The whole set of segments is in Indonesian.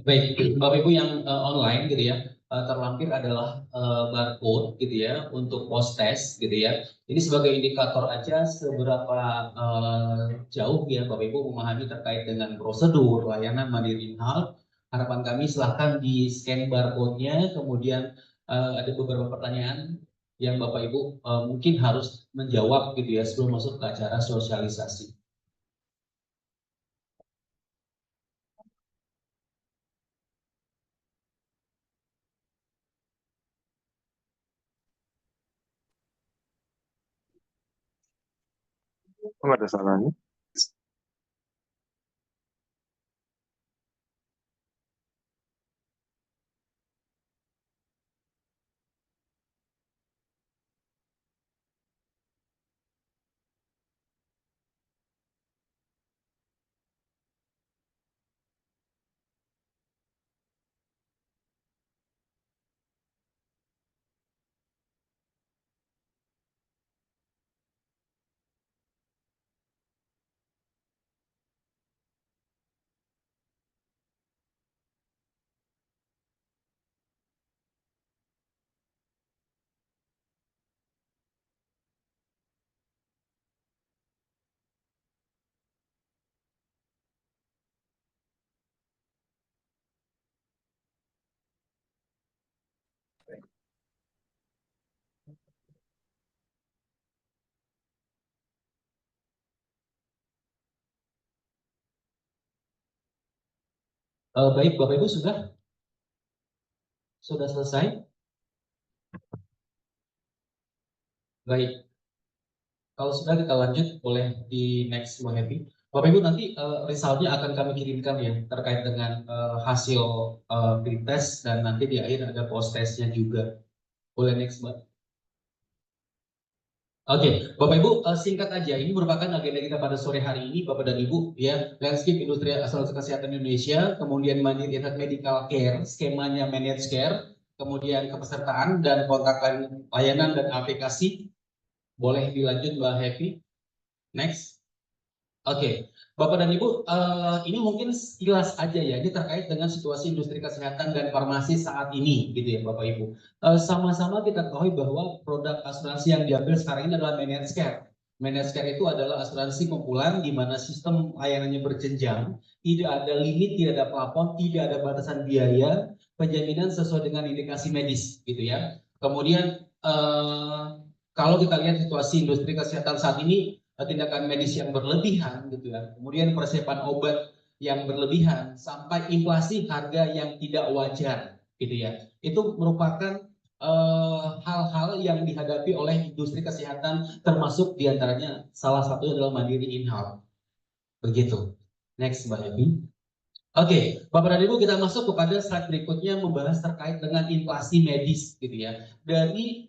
Baik, Bapak Ibu yang online gitu ya, terlampir adalah barcode gitu ya untuk post test gitu ya. Ini sebagai indikator aja seberapa jauh ya Bapak Ibu memahami terkait dengan prosedur layanan Mandiri Health. Harapan kami silahkan di scan barcode-nya, kemudian ada beberapa pertanyaan yang Bapak Ibu mungkin harus menjawab gitu ya sebelum masuk ke acara sosialisasi. Oh, ada salahnya. Baik, Bapak Ibu sudah selesai? Baik. Kalau sudah kita lanjut, boleh di next Mbak Happy. Bapak Ibu nanti resultnya akan kami kirimkan ya terkait dengan hasil pretest dan nanti di akhir ada post testnya juga. Boleh next Mbak. Oke, Bapak Ibu singkat aja. Ini merupakan agenda kita pada sore hari ini, Bapak dan Ibu ya. Landscape Industri Asuransi Kesehatan Indonesia, kemudian Mandiri Health Medical Care, skemanya Managed Care, kemudian kepesertaan dan kontak layanan dan aplikasi. Boleh dilanjut Mbak Happy. Next. Oke, Bapak dan Ibu, ini mungkin sekilas aja ya, ini terkait dengan situasi industri kesehatan dan farmasi saat ini, gitu ya Bapak Ibu. Sama-sama kita ketahui bahwa produk asuransi yang diambil sekarang ini adalah managed care. Managed care itu adalah asuransi kumpulan di mana sistem layanannya berjenjang, tidak ada limit, tidak ada plafon, tidak ada batasan biaya, penjaminan sesuai dengan indikasi medis, gitu ya. Kemudian kalau kita lihat situasi industri kesehatan saat ini, tindakan medis yang berlebihan gitu ya, kemudian persiapan obat yang berlebihan sampai inflasi harga yang tidak wajar gitu ya, itu merupakan hal-hal yang dihadapi oleh industri kesehatan termasuk diantaranya salah satunya adalah Mandiri In-Health begitu. Next Mbak Evi. Oke, Bapak dan Ibu kita masuk kepada slide berikutnya membahas terkait dengan inflasi medis gitu ya. Dari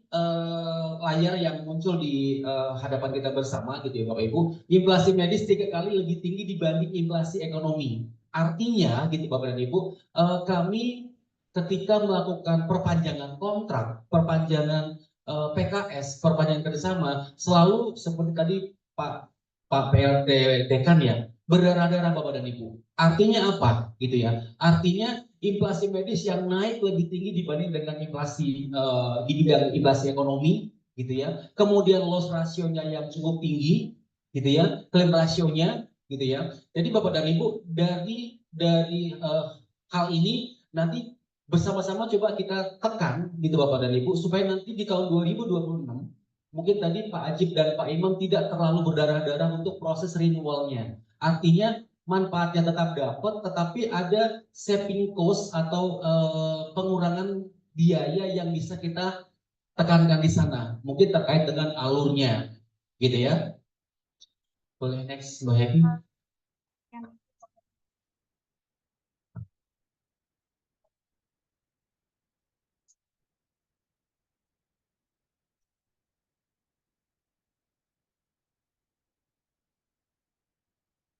layar yang muncul di hadapan kita bersama gitu ya Bapak Ibu, inflasi medis 3 kali lebih tinggi dibanding inflasi ekonomi. Artinya gitu Bapak dan Ibu, kami ketika melakukan perpanjangan kontrak, perpanjangan PKS, perpanjangan kerjasama, selalu seperti tadi Pak Pak PLT Dekan ya, berdarah-darah Bapak dan Ibu. Artinya apa? Gitu ya. Artinya inflasi medis yang naik lebih tinggi dibanding dengan inflasi di bidang inflasi ekonomi, gitu ya. Kemudian loss rasionya yang cukup tinggi, gitu ya. Claim rasionya, gitu ya. Jadi Bapak dan Ibu dari hal ini nanti bersama-sama coba kita tekan, gitu Bapak dan Ibu, supaya nanti di tahun 2026 mungkin tadi Pak Ajib dan Pak Imam tidak terlalu berdarah-darah untuk proses renewalnya. Artinya manfaatnya tetap dapat, tetapi ada saving cost atau pengurangan biaya yang bisa kita tekankan di sana. Mungkin terkait dengan alurnya, gitu ya. Boleh next, Mbak Happy.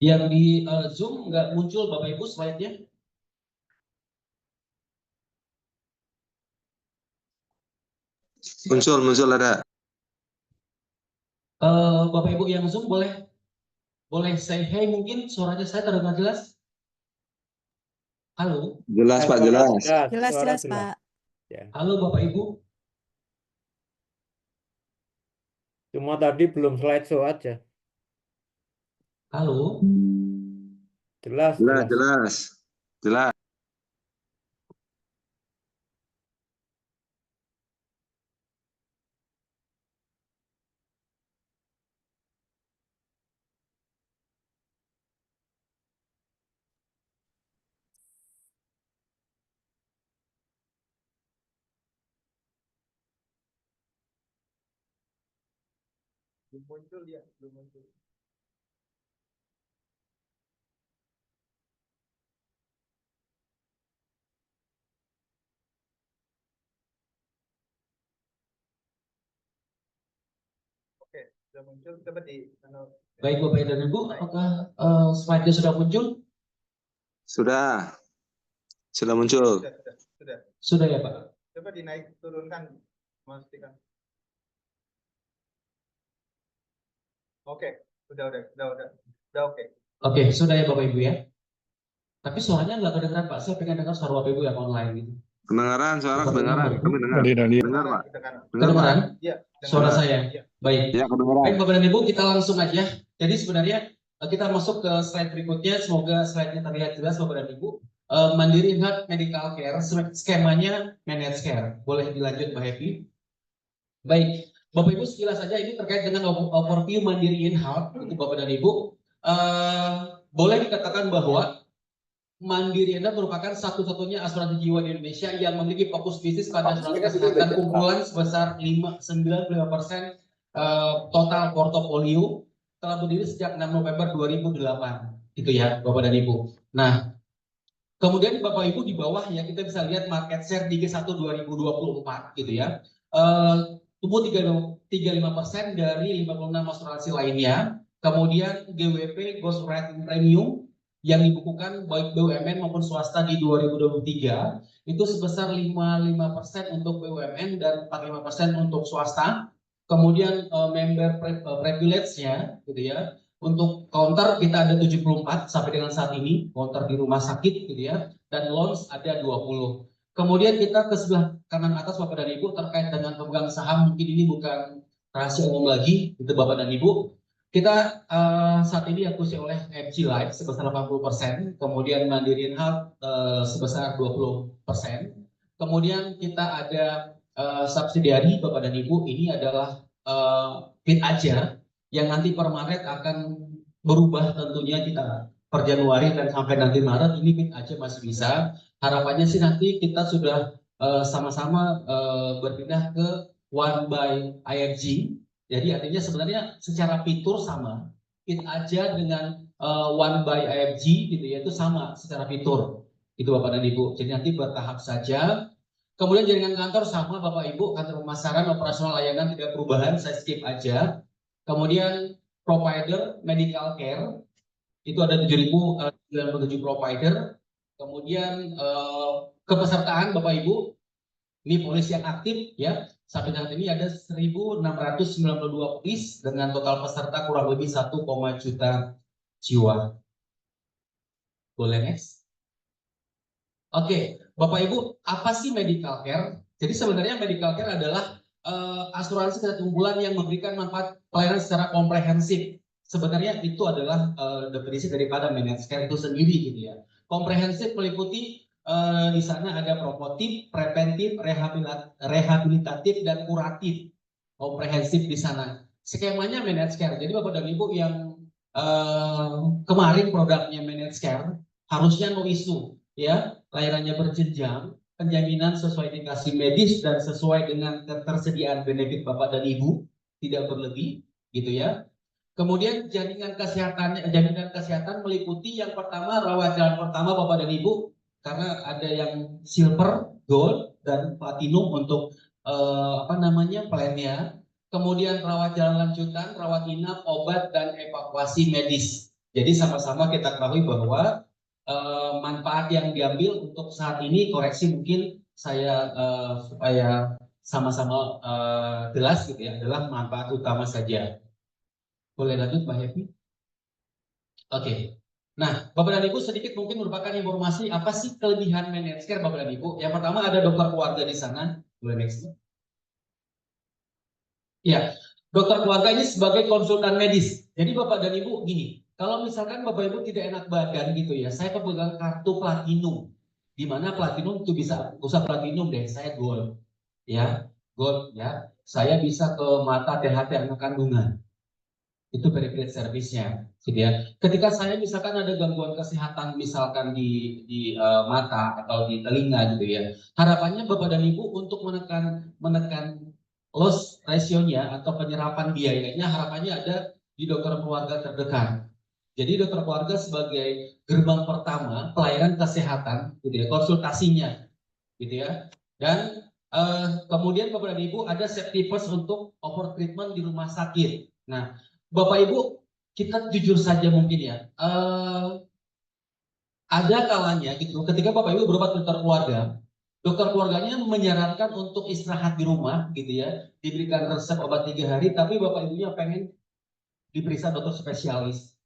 Yang di Zoom nggak muncul Bapak Ibu slide-nya? Muncul ada. Bapak Ibu yang Zoom boleh boleh say hey, mungkin suaranya saya terdengar jelas? Halo, Jelas Pak, jelas. Jelas, Pak. Ya. halo Bapak Ibu. Cuma tadi belum slideshow aja. Halo. Jelas, Jelas, jelas. jelas. Jelas. Belum muncul dia, belum muncul. Oke, sudah muncul. Coba di Baik Bapak dan Ibu, apakah slide-nya sudah muncul? Sudah. Sudah muncul. sudah. Sudah ya Pak? Coba dinaik turunkan, memastikan. Oke, udah oke. Oke, sudah ya Bapak Ibu ya. Tapi suaranya nggak kedengeran Pak. Saya pengen dengar suara Bapak Ibu yang online gitu. Kedengaran, suara Bapak kedengaran. Ibu. Kami dengar. Dengar Pak. Dengar Pak. Kedengeran? Iya. Suara saya. Iya. Baik. Ya, kedengeran. Baik Bapak dan Ibu, kita langsung aja. Jadi sebenarnya kita masuk ke slide berikutnya. Semoga slide-nya terlihat jelas Bapak dan Ibu. Mandiri Health Medical Care, skemanya managed care. Boleh dilanjut Mbak Happy? Baik, Bapak Ibu sekilas saja ini terkait dengan overview Mandiri Health untuk Bapak dan Ibu. Boleh dikatakan bahwa Mandiri Health merupakan satu-satunya asuransi jiwa di Indonesia yang memiliki fokus bisnis pada asuransi kesehatan kumpulan sebesar 95% total portofolio, telah berdiri sejak 6 November 2008. Itu ya Bapak dan Ibu. Nah, kemudian Bapak Ibu di bawah ya kita bisa lihat market share di Q1 2024 gitu ya. Tumbuh 35% dari 56 asuransi lainnya. Kemudian GWP, Gross Written Premium, yang dibukukan baik BUMN maupun swasta di 2023 itu sebesar 55% untuk BUMN dan 45% untuk swasta. Kemudian member privilege-nya gitu ya. Untuk counter kita ada 74 sampai dengan saat ini, counter di rumah sakit gitu ya, dan loans ada 20. Kemudian kita ke sebelah kanan atas Bapak dan Ibu terkait dengan pemegang saham, mungkin ini bukan rahasia umum lagi, itu Bapak dan Ibu. Kita saat ini diakuisisi oleh MG Life sebesar 80%, kemudian Mandiri Health sebesar 20%. Kemudian kita ada subsidiari Bapak dan Ibu, ini adalah Fit Aja, yang nanti per Maret akan berubah tentunya kita per Januari dan sampai nanti Maret ini Fit Aja masih bisa. Harapannya sih nanti kita sudah sama-sama berpindah ke One by IFG. Jadi artinya sebenarnya secara fitur sama, Fit Aja dengan One by IFG gitu ya itu sama secara fitur. Itu Bapak dan Ibu. Jadi nanti bertahap saja. Kemudian jaringan kantor sama Bapak Ibu, kantor pemasaran, operasional layanan tidak perubahan, saya skip aja. Kemudian provider medical care itu ada 7.097 provider. Kemudian kepesertaan Bapak Ibu, ini polis yang aktif ya. Sampai saat ini ada 1.692 polis dengan total peserta kurang lebih 1, juta jiwa. Boleh next? Oke, Bapak Ibu, apa sih medical care? Jadi sebenarnya medical care adalah asuransi kesehatan unggulan yang memberikan manfaat pelayanan secara komprehensif. Sebenarnya itu adalah definisi daripada managed care itu sendiri gitu ya. Komprehensif meliputi di sana ada promotif, preventif, rehabilitatif dan kuratif. Komprehensif di sana. Skemanya managed care. Jadi Bapak dan Ibu yang kemarin produknya managed care harusnya no issue ya, layanannya berjenjang, penjaminan sesuai indikasi medis dan sesuai dengan ketersediaan benefit Bapak dan Ibu, tidak berlebih, gitu ya. Kemudian jaminan kesehatan meliputi yang pertama rawat jalan pertama Bapak dan Ibu, karena ada yang silver, gold, dan platinum untuk plannya. Kemudian rawat jalan lanjutan, rawat inap, obat, dan evakuasi medis. Jadi sama-sama kita ketahui bahwa manfaat yang diambil untuk saat ini koreksi mungkin saya supaya sama-sama jelas gitu ya adalah manfaat utama saja. Boleh lanjut Mbak Happy? Oke. Nah, Bapak dan Ibu sedikit mungkin merupakan informasi apa sih kelebihan managed care Bapak dan Ibu. Yang pertama ada dokter keluarga di sana. Boleh next. Ya, dokter keluarga ini sebagai konsultan medis. Jadi Bapak dan Ibu gini, kalau misalkan Bapak Ibu tidak enak badan gitu ya, saya pegang kartu platinum. Di mana platinum itu bisa usah platinum deh, saya gold. Ya, gold ya. Saya bisa ke mata THT anak kandungan. Itu very great service-nya, gitu ya. Ketika saya misalkan ada gangguan kesehatan, misalkan di mata atau di telinga, gitu ya, harapannya Bapak dan Ibu untuk menekan loss ratio-nya atau penyerapan biayanya, harapannya ada di dokter keluarga terdekat. Jadi dokter keluarga sebagai gerbang pertama pelayanan kesehatan, gitu ya, konsultasinya, gitu ya. Dan kemudian Bapak dan Ibu ada safety first untuk over treatment di rumah sakit. Nah, Bapak Ibu, kita jujur saja mungkin ya, ada kalanya gitu, ketika Bapak Ibu berobat dokter keluarganya menyarankan untuk istirahat di rumah gitu ya, diberikan resep obat 3 hari, tapi Bapak Ibunya pengen diperiksa dokter spesialis.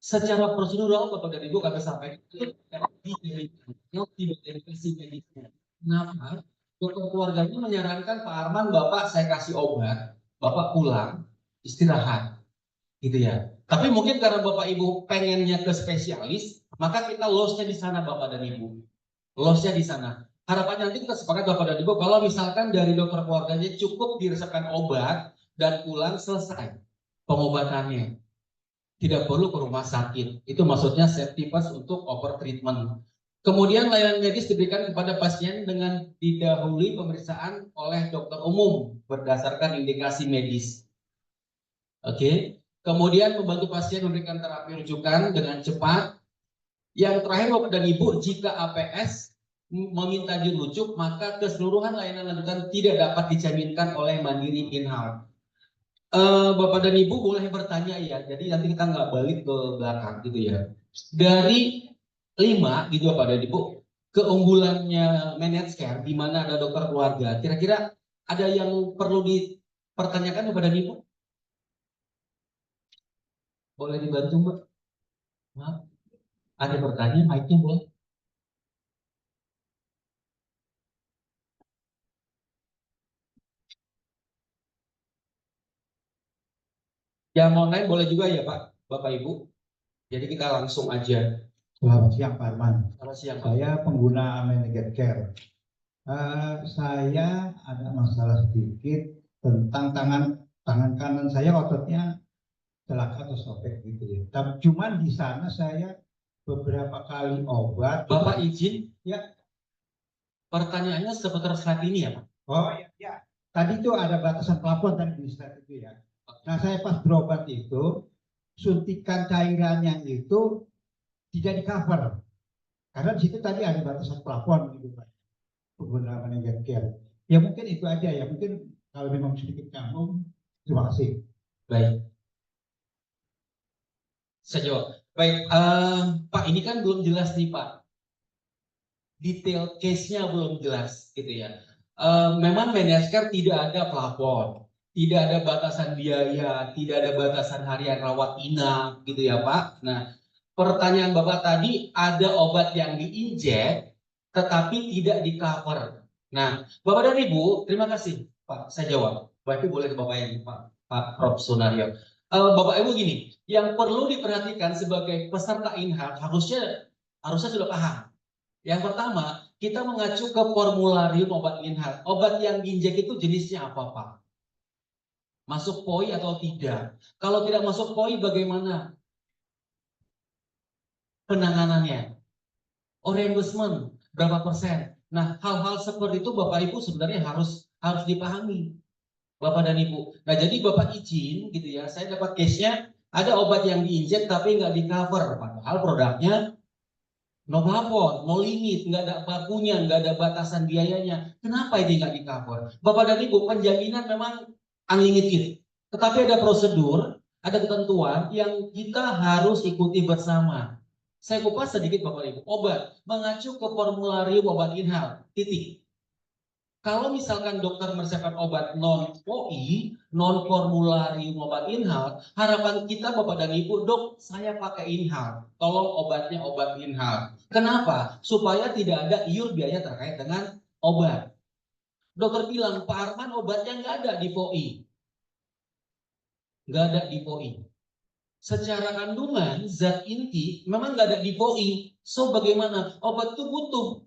Secara prosedural Bapak dan Ibu kami sampaikan itu tidak verifikasi medisnya. Kenapa? Dokter keluarganya menyarankan Pak Arman, Bapak saya kasih obat, Bapak pulang istirahat. Gitu ya. Tapi mungkin karena Bapak Ibu pengennya ke spesialis, maka kita loss-nya di sana Bapak dan Ibu. Loss-nya di sana. Harapannya nanti kita sepakat Bapak dan Ibu, kalau misalkan dari dokter keluarganya cukup diresepkan obat dan pulang selesai pengobatannya. Tidak perlu ke rumah sakit. Itu maksudnya safety first untuk over treatment. Kemudian layanan medis diberikan kepada pasien dengan didahului pemeriksaan oleh dokter umum berdasarkan indikasi medis. Oke. Kemudian membantu pasien memberikan terapi rujukan dengan cepat. Yang terakhir Bapak dan Ibu, jika APS meminta dirujuk, maka keseluruhan layanan lanjutan tidak dapat dijaminkan oleh Mandiri in-house. Bapak dan Ibu boleh bertanya ya, jadi nanti kita nggak balik ke belakang gitu ya. Dari 5 gitu Bapak dan Ibu, keunggulannya managed care di mana ada dokter keluarga, kira-kira ada yang perlu dipertanyakan Bapak dan Ibu? Boleh dibantu Mbak? Maaf. Ada pertanyaan, mic-nya boleh? Yang online boleh juga ya Pak, Bapak Ibu. Jadi kita langsung aja. Selamat siang Pak Arman. Selamat siang Pak. Saya pengguna Managed Care. Saya ada masalah sedikit tentang tangan kanan saya, ototnya celaka atau sobek gitu ya. Tapi cuman di sana saya beberapa kali obat. Bapak izin? Ya. Pertanyaannya seputar slide ini ya Pak? Oh ya. Tadi itu ada batasan plafon tadi di slide itu ya. Nah saya pas berobat itu, suntikan cairannya itu tidak di cover. Karena di situ tadi ada batasan plafon gitu Pak. Pengguna Managed Care. Ya mungkin itu aja ya. Mungkin kalau memang sedikit nyambung, terima kasih. Baik. Saya jawab. Baik, Pak ini kan belum jelas nih Pak. Detail case-nya belum jelas gitu ya. Memang managed care tidak ada plafon, tidak ada batasan biaya, tidak ada batasan harian rawat inap gitu ya Pak. Nah, pertanyaan Bapak tadi ada obat yang diinjek tetapi tidak di cover. Nah, Bapak dan Ibu, terima kasih Pak, saya jawab. Bapak Ibu boleh ke Bapak yang Pak Prof. Sunario. Bapak Ibu gini, yang perlu diperhatikan sebagai peserta in-house harusnya sudah paham. Yang pertama, kita mengacu ke formularium obat in-house. Obat yang diinjek itu jenisnya apa Pak? Masuk POI atau tidak? Kalau tidak masuk POI bagaimana penanganannya? Reimbursement berapa persen? Nah, hal-hal seperti itu Bapak Ibu sebenarnya harus dipahami, Bapak dan Ibu. Nah, jadi Bapak izin gitu ya, saya dapat case-nya ada obat yang diinjek tapi nggak di cover, padahal produknya no plafon, no limit, nggak ada bakunya, nggak ada batasan biayanya. Kenapa ini nggak di cover? Bapak dan Ibu, penjaminan memang unlimited, tetapi ada prosedur, ada ketentuan yang kita harus ikuti bersama. Saya kupas sedikit Bapak Ibu. Obat mengacu ke formularium obat in-house. Titik. Kalau misalkan dokter meresepkan obat non-POI, non-formularium obat inhal, harapan kita Bapak dan Ibu, dok, saya pakai inhal. Tolong obatnya obat inhal. Kenapa? Supaya tidak ada iur biaya terkait dengan obat. Dokter bilang, Pak Arman obatnya nggak ada di POI. Nggak ada di POI. Secara kandungan, zat inti memang nggak ada di POI. So bagaimana? Obat itu butuh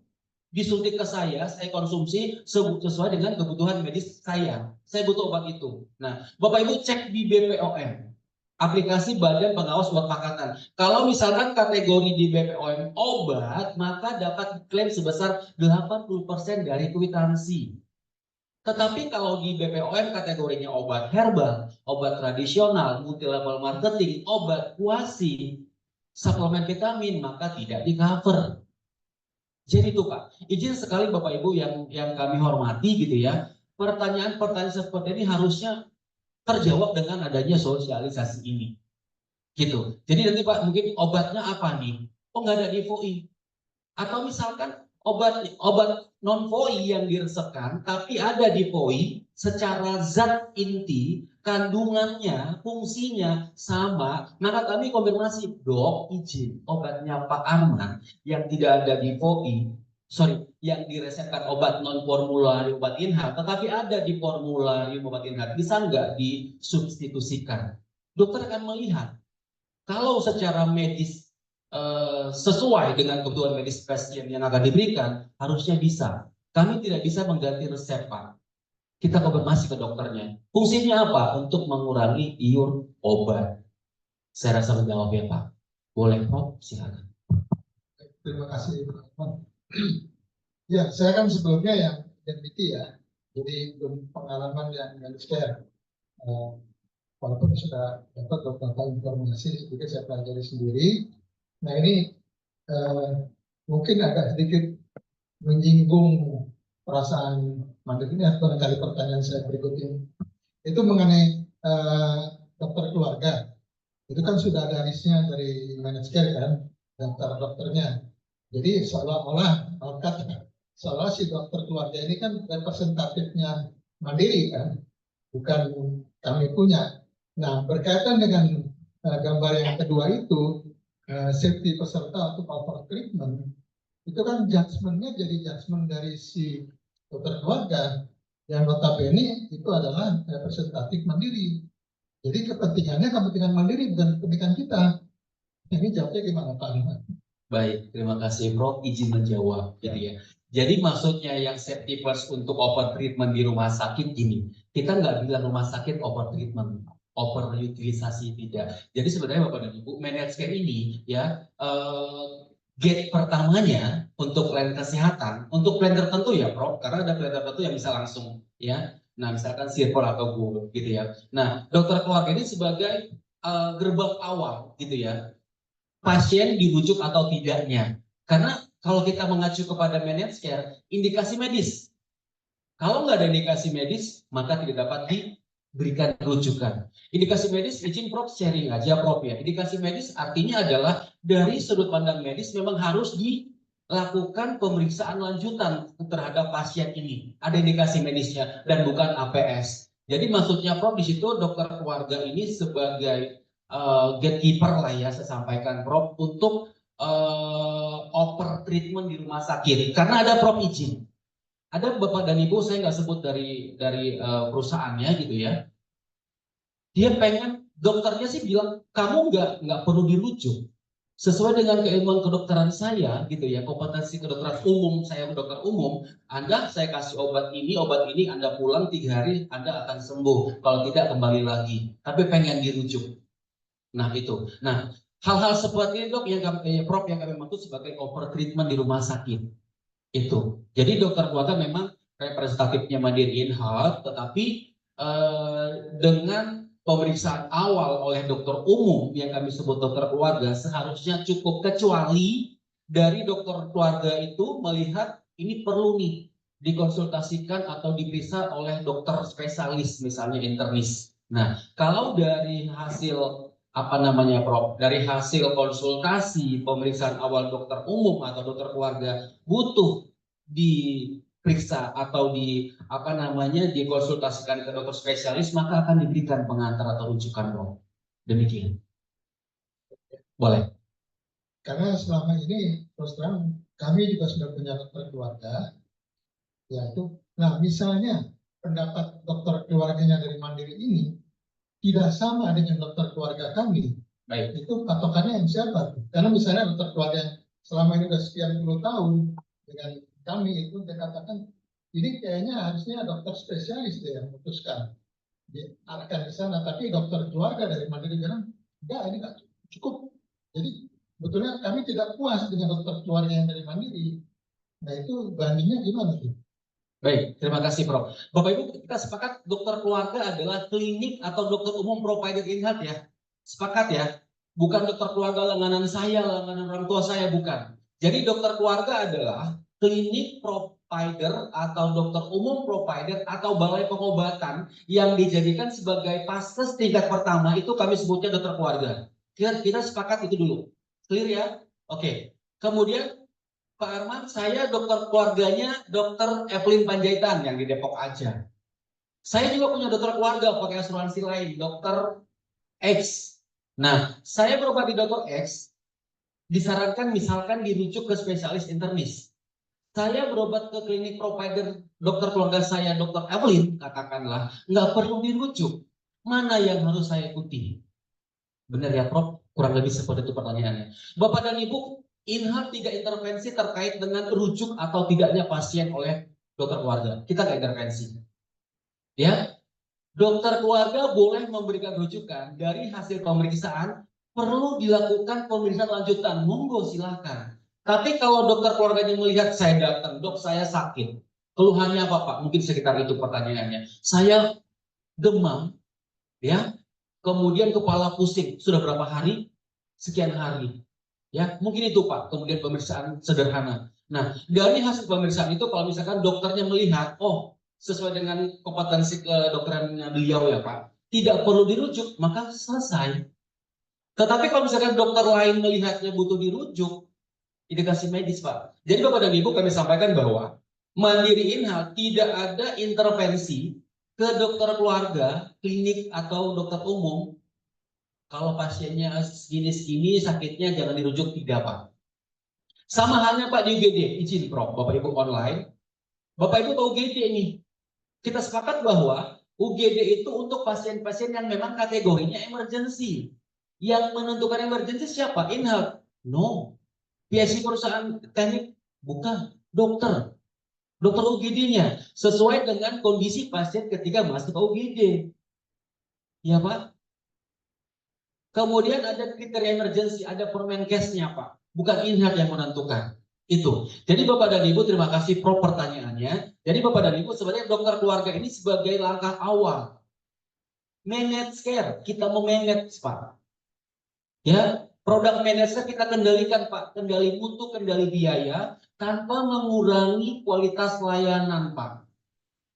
disuntik ke saya konsumsi sesuai dengan kebutuhan medis saya. Saya butuh obat itu. Nah, Bapak Ibu cek di BPOM, aplikasi Badan Pengawas Obat Makanan. Kalau misalkan kategori di BPOM obat, maka dapat diklaim sebesar 80% dari kwitansi. Tetapi kalau di BPOM kategorinya obat herbal, obat tradisional, multi-level marketing, obat kuasi, suplemen vitamin, maka tidak di-cover. Jadi itu Pak, izin sekali Bapak Ibu yang kami hormati gitu ya. Pertanyaan-pertanyaan seperti ini harusnya terjawab dengan adanya sosialisasi ini. Gitu. Jadi nanti Pak mungkin obatnya apa nih? Oh nggak ada di POI. Atau misalkan obat non POI yang diresepkan tapi ada di POI secara zat inti, kandungannya, fungsinya sama, maka kami konfirmasi, dok izin obatnya Pak Arman yang tidak ada di POI, yang diresepkan obat non formularium obat inhal, tetapi ada di formularium obat inhal, bisa nggak disubstitusikan? Dokter akan melihat kalau secara medis sesuai dengan kebutuhan medis pasien yang akan diberikan, harusnya bisa. Kami tidak bisa mengganti resep, Pak. Kita konfirmasi ke dokternya. Fungsinya apa? Untuk mengurangi iur obat. Saya rasa menjawab ya, Pak. Boleh, Prof? Silakan. Terima kasih, Pak. Ya, saya kan sebelumnya yang MPT ya, jadi belum pengalaman yang healthcare. Walaupun sudah dapat beberapa informasi, sedikit saya pelajari sendiri. Nah ini mungkin agak sedikit menyinggung perasaan Mandiri ini, atau barangkali pertanyaan saya berikut ini. Itu mengenai dokter keluarga. Itu kan sudah ada listnya dari managed care kan, daftar dokternya. Jadi seolah-olah seolah si dokter keluarga ini kan representatifnya Mandiri kan, bukan kami punya. Nah berkaitan dengan gambar yang kedua itu, safety peserta untuk over treatment, itu kan judgement-nya jadi judgement dari si dokter keluarga yang notabene itu adalah representatif Mandiri. Jadi kepentingannya kepentingan Mandiri, bukan kepentingan kita. Ini jawabnya gimana Pak? Baik, terima kasih Prof. Izin menjawab gitu ya. Jadi maksudnya yang safety first untuk over treatment di rumah sakit gini, kita nggak bilang rumah sakit over treatment, over utilisasi tidak. Jadi sebenarnya Bapak dan Ibu, managed care ini ya gate pertamanya untuk plan kesehatan, untuk plan tertentu ya Prof, karena ada plan tertentu yang bisa langsung ya. Nah misalkan silver atau gold gitu ya. Nah dokter keluarga ini sebagai gerbang awal gitu ya. Pasien dirujuk atau tidaknya. Karena kalau kita mengacu kepada managed care, indikasi medis. Kalau nggak ada indikasi medis, maka tidak dapat diberikan rujukan. Indikasi medis, izin Prof sharing aja Prof ya. Indikasi medis artinya adalah dari sudut pandang medis memang harus dilakukan pemeriksaan lanjutan terhadap pasien ini. Ada indikasi medisnya dan bukan APS. Jadi maksudnya Prof di situ dokter keluarga ini sebagai gatekeeper lah ya, saya sampaikan Prof untuk over treatment di rumah sakit. Karena ada Prof izin. Ada Bapak dan Ibu, saya nggak sebut dari perusahaannya gitu ya. Dia pengen, dokternya sih bilang, kamu nggak perlu dirujuk. Sesuai dengan keilmuan kedokteran saya gitu ya, kompetensi kedokteran umum, saya dokter umum, Anda saya kasih obat ini, Anda pulang 3 hari, Anda akan sembuh. Kalau tidak kembali lagi. Tapi pengen dirujuk. Nah itu. Nah hal-hal seperti itu yang Prof yang kami maksud sebagai over treatment di rumah sakit. Itu. Jadi dokter keluarga memang representatifnya Mandiri In-Health, tetapi dengan pemeriksaan awal oleh dokter umum yang kami sebut dokter keluarga seharusnya cukup, kecuali dari dokter keluarga itu melihat ini perlu nih dikonsultasikan atau diperiksa oleh dokter spesialis, misalnya internis. Nah, kalau dari hasil Prof, dari hasil konsultasi pemeriksaan awal dokter umum atau dokter keluarga butuh diperiksa atau dikonsultasikan ke dokter spesialis, maka akan diberikan pengantar atau rujukan, Bro. Demikian. Boleh. Karena selama ini terus terang kami juga sudah punya dokter keluarga, yaitu, nah misalnya pendapat dokter keluarganya dari Mandiri ini tidak sama dengan dokter keluarga kami, Baik. itu patokannya yang siapa? Karena misalnya dokter keluarga yang selama ini sudah sekian puluh tahun dengan kami itu dia katakan ini kayaknya harusnya dokter spesialis deh yang memutuskan diarahkan ke sana, tapi dokter keluarga dari Mandiri bilang enggak, ini enggak cukup. Jadi sebetulnya kami tidak puas dengan dokter keluarga yang dari Mandiri. Nah itu bandingnya gimana sih? Baik, terima kasih, Prof. Bapak Ibu, kita sepakat dokter keluarga adalah klinik atau dokter umum provider in-health ya. Sepakat ya. Bukan dokter keluarga langganan saya, langganan orang tua saya, bukan. Jadi dokter keluarga adalah klinik provider atau dokter umum provider atau balai pengobatan yang dijadikan sebagai paskes tingkat pertama, itu kami sebutnya dokter keluarga. Kita sepakat itu dulu. Clear ya? Oke. Kemudian Pak Arman, saya dokter keluarganya dokter Evelyn Panjaitan yang di Depok aja. Saya juga punya dokter keluarga pakai asuransi lain, dokter X. Nah, saya berobat di dokter X, disarankan misalkan dirujuk ke spesialis internis. Saya berobat ke klinik provider dokter keluarga saya, dokter Evelyn, katakanlah, nggak perlu dirujuk. Mana yang harus saya ikuti? Benar ya, Prof? Kurang lebih seperti itu pertanyaannya. Bapak dan Ibu, in-health tidak intervensi terkait dengan rujuk atau tidaknya pasien oleh dokter keluarga. Kita nggak intervensi. Ya, dokter keluarga boleh memberikan rujukan dari hasil pemeriksaan, perlu dilakukan pemeriksaan lanjutan. Monggo silahkan. Tapi kalau dokter keluarganya melihat saya datang, dok saya sakit. Keluhannya apa Pak? Mungkin sekitar itu pertanyaannya. Saya demam, ya. Kemudian kepala pusing. Sudah berapa hari? Sekian hari. Ya, mungkin itu Pak. Kemudian pemeriksaan sederhana. Nah, dari hasil pemeriksaan itu kalau misalkan dokternya melihat, oh, sesuai dengan kompetensi kedokterannya beliau ya Pak, tidak perlu dirujuk, maka selesai. Tetapi kalau misalkan dokter lain melihatnya butuh dirujuk, indikasi medis Pak. Jadi Bapak dan Ibu kami sampaikan bahwa Mandiri in-health tidak ada intervensi ke dokter keluarga, klinik atau dokter umum. Kalau pasiennya segini-segini sakitnya jangan dirujuk, tidak Pak. Sama halnya Pak di UGD, izin Prof, Bapak Ibu online. Bapak Ibu tahu UGD ini. Kita sepakat bahwa UGD itu untuk pasien-pasien yang memang kategorinya emergency. Yang menentukan emergency siapa? In-health? No. PSC perusahaan teknik? Bukan. Dokter. Dokter UGD-nya. Sesuai dengan kondisi pasien ketika masuk ke UGD. Ya Pak? Kemudian ada kriteria emergency, ada Permenkesnya Pak. Bukan in-health yang menentukan. Itu. Jadi Bapak dan Ibu terima kasih Prof pertanyaannya. Jadi Bapak dan Ibu sebenarnya dokter keluarga ini sebagai langkah awal. Manage care, kita memanage Pak. Ya, produk manage care kita kendalikan Pak. Kendali mutu, kendali biaya tanpa mengurangi kualitas layanan Pak.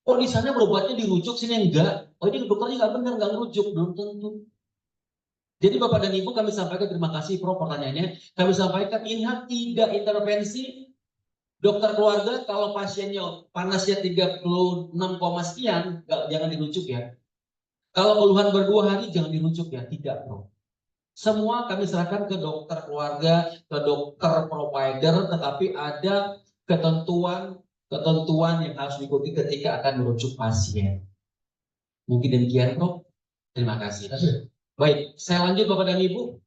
Oh di sana berobatnya dirujuk, sini enggak. Oh ini dokternya nggak benar, nggak ngerujuk. Belum tentu. Jadi Bapak dan Ibu kami sampaikan terima kasih Prof pertanyaannya. Kami sampaikan in-health tidak intervensi dokter keluarga kalau pasiennya panasnya 36, sekian, jangan dirujuk ya. Kalau keluhan berdua hari jangan dirujuk ya, tidak Prof. Semua kami serahkan ke dokter keluarga, ke dokter provider, tetapi ada ketentuan yang harus diikuti ketika akan merujuk pasien. Mungkin demikian Prof. Terima kasih. Baik, saya lanjut Bapak dan Ibu.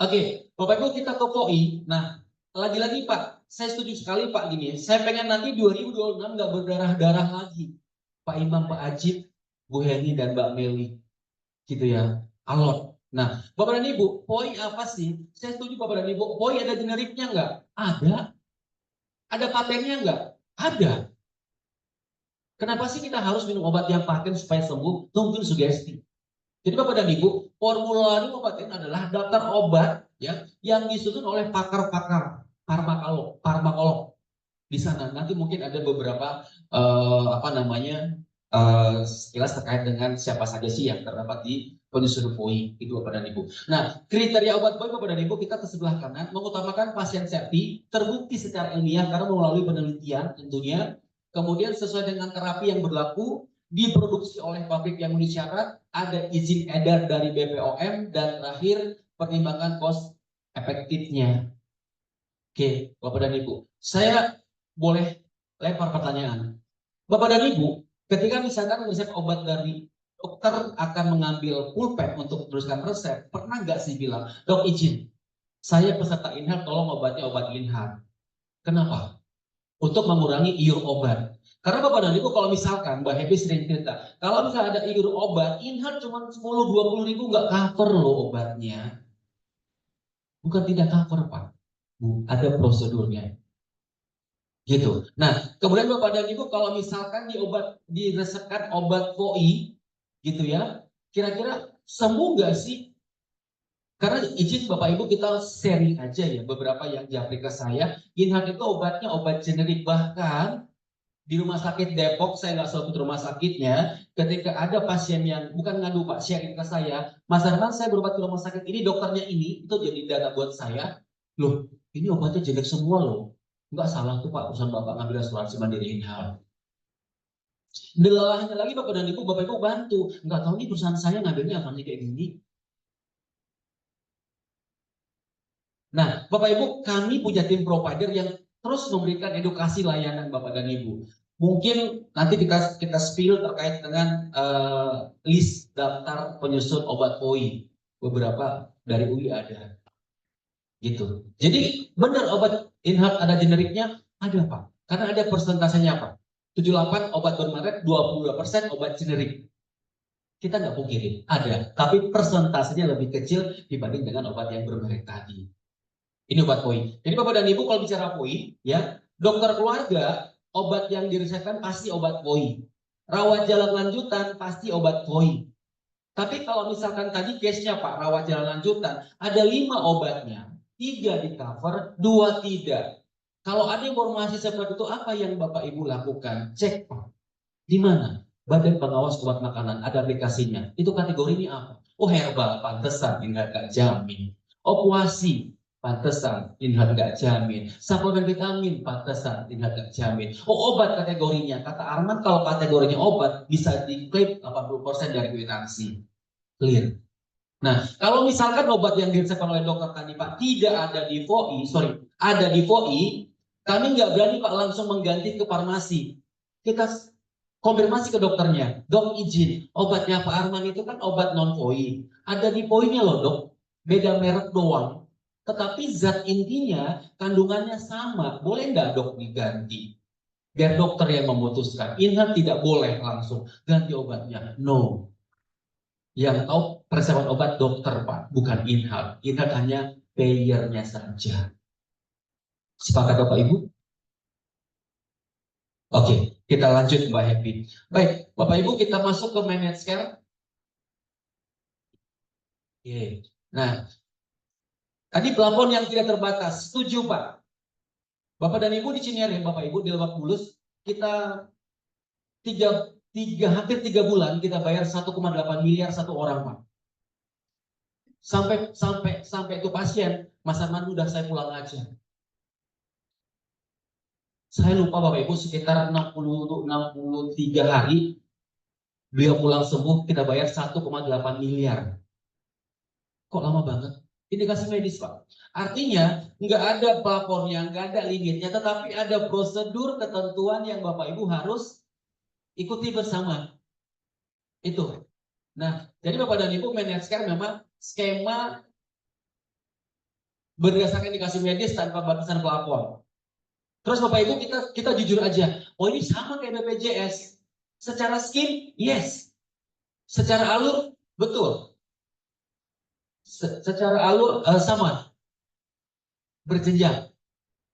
Oke, Bapak Ibu kita ke POI. Nah, lagi-lagi Pak, saya setuju sekali Pak gini. Saya pengen nanti 2026 nggak berdarah-darah lagi. Pak Imam, Pak Ajib, Bu Heni dan Mbak Meli, gitu ya. Alot. Nah, Bapak dan Ibu, POI apa sih? Saya setuju Bapak dan Ibu. POI ada generiknya nggak? Ada. Ada patennya nggak? Ada. Kenapa sih kita harus minum obat yang paten supaya sembuh? Mungkin sugesti. Jadi Bapak dan Ibu, formularium obat ini adalah daftar obat ya yang disusun oleh pakar-pakar farmakolog di sana. Nanti mungkin ada beberapa sekilas terkait dengan siapa saja sih yang terdapat di penyusun POI itu Bapak dan Ibu. Nah, kriteria obat POI Bapak dan Ibu kita ke sebelah kanan mengutamakan pasien safety, terbukti secara ilmiah karena melalui penelitian tentunya, kemudian sesuai dengan terapi yang berlaku, diproduksi oleh pabrik yang memenuhi syarat, ada izin edar dari BPOM, dan terakhir pertimbangan cost efektifnya. Oke, Bapak dan Ibu, saya boleh lempar pertanyaan. Bapak dan Ibu, ketika misalkan resep obat dari dokter akan mengambil pulpen untuk meneruskan resep, pernah nggak sih bilang, dok izin, saya peserta inhal, tolong obatnya obat inhal. Kenapa? Untuk mengurangi iur obat. Karena Bapak dan Ibu kalau misalkan, Mbak Happy sering cerita, kalau misalnya ada iur obat, inhal cuma 10-20 ribu nggak cover loh obatnya. Bukan tidak cover Pak, ada prosedurnya. Gitu. Nah, kemudian Bapak dan Ibu kalau misalkan diresepkan obat POI, gitu ya, kira-kira sembuh nggak sih? Karena izin Bapak Ibu kita sharing aja ya, beberapa yang japri ke saya, Inhal itu obatnya obat generik, bahkan di rumah sakit Depok, saya nggak sebut rumah sakitnya, ketika ada pasien yang bukan ngadu Pak, sharing ke saya, Mas Arman saya berobat ke rumah sakit ini, dokternya ini, itu jadi data buat saya, loh ini obatnya generik semua loh. Enggak salah tuh Pak, perusahaan Bapak ngambil asuransi mandiri Inhal. Delalahnya lagi Bapak dan Ibu bantu. Enggak tahu nih perusahaan saya ngambilnya apa nih kayak gini. Nah, Bapak Ibu, kami punya tim provider yang terus memberikan edukasi layanan Bapak dan Ibu. Mungkin nanti kita spill terkait dengan list daftar penyusun obat POI. Beberapa dari UI ada. Gitu. Jadi benar obat Inhal ada generiknya, ada Pak. Karena ada persentasenya Pak. 78 obat bermerek, 22% obat generik. Kita nggak pungkiri, ada. Tapi persentasenya lebih kecil dibanding dengan obat yang bermerek tadi. Ini obat POI. Jadi Bapak dan Ibu kalau bicara POI, ya dokter keluarga, obat yang diresepkan pasti obat POI. Rawat jalan lanjutan pasti obat POI. Tapi kalau misalkan tadi case-nya Pak, rawat jalan lanjutan, ada 5 obatnya. 3 di cover, 2 tidak. Kalau ada informasi seperti itu, apa yang Bapak Ibu lakukan? Cek Pak. Di mana? Badan Pengawas Obat Makanan, ada aplikasinya. Itu kategorinya apa? Oh herbal, pantesan, Inhal nggak jamin. Oh puasi, pantesan, Inhal nggak jamin. Suplemen vitamin, pantesan, Inhal nggak jamin. Oh obat kategorinya, kata Arman kalau kategorinya obat bisa diklaim 80% dari kwitansi. Clear. Nah, kalau misalkan obat yang diresepkan oleh dokter tadi Pak tidak ada di POI, ada di POI, kami nggak berani Pak langsung mengganti ke farmasi. Kita konfirmasi ke dokternya, dok izin, obatnya Pak Arman itu kan obat non POI. Ada di POI-nya loh dok, beda merek doang. Tetapi zat intinya kandungannya sama, boleh nggak dok diganti? Biar dokter yang memutuskan. Inhal tidak boleh langsung ganti obatnya, no. Yang tahu persiapan obat dokter Pak, bukan Inhal. Inhal hanya payernya saja. Sepakat Bapak Ibu? Oke, kita lanjut Mbak Happy. Baik, Bapak Ibu kita masuk ke managed care. Oke. Nah, tadi plafon yang tidak terbatas, setuju Pak. Bapak dan Ibu di Cinere, Bapak Ibu di Lebak Bulus, kita hampir 3 bulan kita bayar 1,8 miliar satu orang Pak. Sampai itu pasien, Mas Arman udah saya pulang aja. Saya lupa Bapak Ibu sekitar 63 hari beliau pulang sembuh, kita bayar 1,8 miliar. Kok lama banget? Indikasi medis Pak. Artinya nggak ada plafonnya, nggak ada limitnya, tetapi ada prosedur ketentuan yang Bapak Ibu harus ikuti bersama. Itu. Nah, jadi Bapak dan Ibu managed care memang skema berdasarkan indikasi medis tanpa batasan plafon. Terus Bapak Ibu kita jujur aja, oh ini sama kayak BPJS. Secara skim, yes. Secara alur, betul. Secara alur sama. Berjenjang.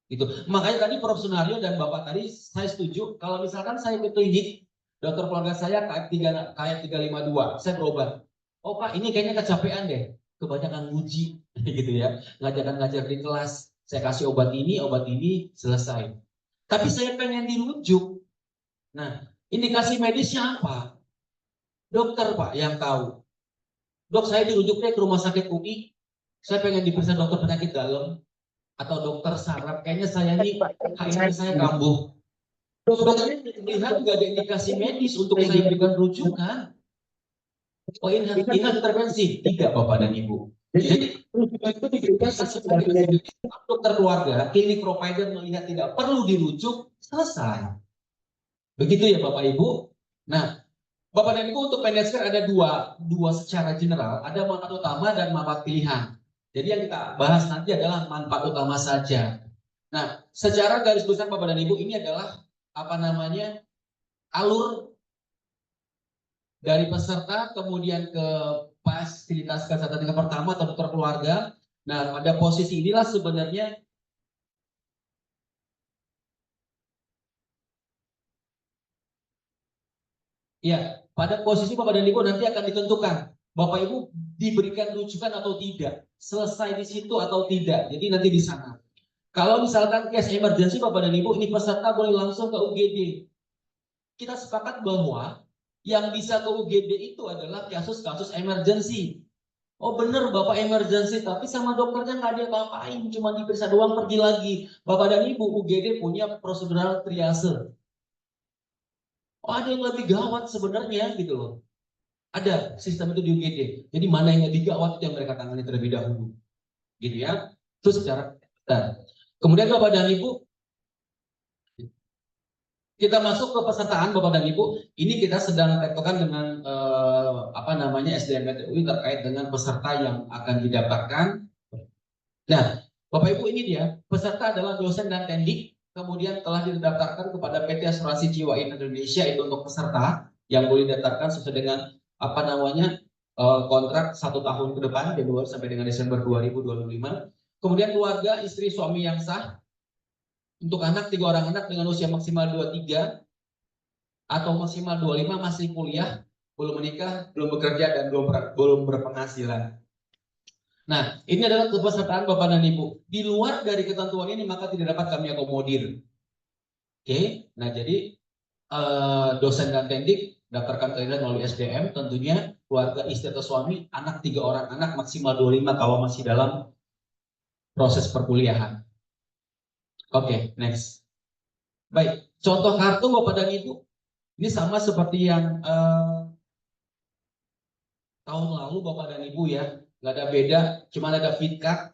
Gitu. Makanya tadi Prof. Sunario dan Bapak tadi saya setuju kalau misalkan saya ke klinik, dokter keluarga saya KF352, saya berobat. Oh Pak, ini kayaknya kecapean deh. Kebanyakan nguji gitu ya. Ngajar di kelas. Saya kasih obat ini, selesai. Tapi saya pengen dirujuk. Nah, Indikasi medisnya apa? Dokter Pak yang tahu. Dok, saya dirujuknya ke rumah sakit UI, saya pengen diperiksa dokter penyakit dalam atau dokter saraf. Kayaknya saya ini HIV saya kambuh. Dokternya lihat nggak ada indikasi medis untuk saya berikan rujukan. Oh, ini intervensi. Tidak, Bapak dan Ibu. Jadi, rujukan itu diberikan sesuai dengan dokter keluarga, klinik provider melihat tidak perlu dirujuk, selesai. Begitu ya Bapak Ibu. Nah, Bapak dan Ibu, untuk managed care ada dua secara general, ada manfaat utama dan manfaat pilihan. Jadi yang kita bahas nanti adalah manfaat utama saja. Nah, secara garis besar Bapak dan Ibu, ini adalah apa namanya, alur dari peserta kemudian ke fasilitas kesehatan tingkat pertama atau dokter keluarga. Nah, pada posisi inilah sebenarnya ya, pada posisi Bapak dan Ibu nanti akan ditentukan Bapak Ibu diberikan rujukan atau tidak, selesai di situ atau tidak. Jadi nanti di sana. Kalau misalkan case emergency Bapak dan Ibu, ini peserta boleh langsung ke UGD. Kita sepakat bahwa yang bisa ke UGD itu adalah kasus-kasus emergency. Oh bener Bapak emergency, tapi sama dokternya nggak ada apa-apain, cuma diperiksa doang pergi lagi. Bapak dan Ibu, UGD punya prosedural triase. Oh ada yang lebih gawat sebenarnya gitu loh. Ada sistem itu di UGD. Jadi mana yang lebih gawat itu yang mereka tangani terlebih dahulu. Gitu ya. Itu secara besar. Kemudian Bapak dan Ibu, kita masuk ke pesertaan Bapak dan Ibu. Ini kita sedang tektokan dengan apa namanya SDM UI terkait dengan peserta yang akan didaftarkan. Nah, Bapak Ibu ini dia, peserta adalah dosen dan tendik, kemudian telah didaftarkan kepada PT Asuransi Jiwa Indonesia itu untuk peserta yang boleh didaftarkan sesuai dengan apa namanya kontrak 1 tahun ke depan, Januari sampai dengan Desember 2025. Kemudian keluarga, istri, suami yang sah. Untuk anak 3 orang anak dengan usia maksimal 23 atau maksimal 25 masih kuliah, belum menikah, belum bekerja dan belum berpenghasilan. Nah, ini adalah kepesertaan Bapak dan Ibu. Di luar dari ketentuan ini maka tidak dapat kami akomodir. Oke, nah jadi dosen dan tendik daftarkan kalian melalui SDM, tentunya keluarga istri atau suami, anak 3 orang anak maksimal 25 kalau masih dalam proses perkuliahan. Oke, next. Baik, contoh kartu Bapak dan Ibu ini sama seperti yang tahun lalu Bapak dan Ibu ya, nggak ada beda, cuma ada feed card,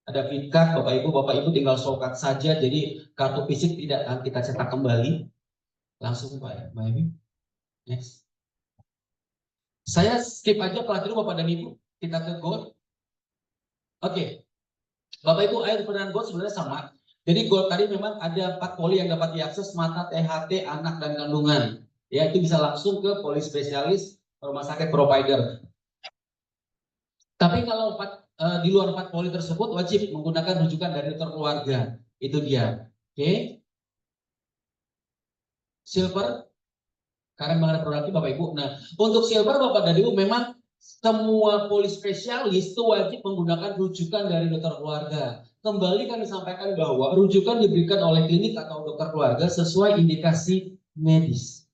Bapak Ibu tinggal showcard saja, jadi kartu fisik tidak akan kita cetak kembali, langsung Pak Ibu. Next. Saya skip aja pelatihan Bapak dan Ibu, kita ke gold. Oke, Bapak Ibu air peran gold sebenarnya sama. Jadi gold tadi memang ada 4 poli yang dapat diakses, mata, THT, anak, dan kandungan. Ya, itu bisa langsung ke poli spesialis rumah sakit provider. Tapi kalau di luar 4 poli tersebut wajib menggunakan rujukan dari dokter keluarga. Itu dia. Oke. Silver, karena mengenai produktif Bapak Ibu. Nah, untuk silver Bapak dan Ibu memang semua poli spesialis itu wajib menggunakan rujukan dari dokter keluarga. Kembali kami sampaikan bahwa rujukan diberikan oleh klinik atau dokter keluarga sesuai indikasi medis,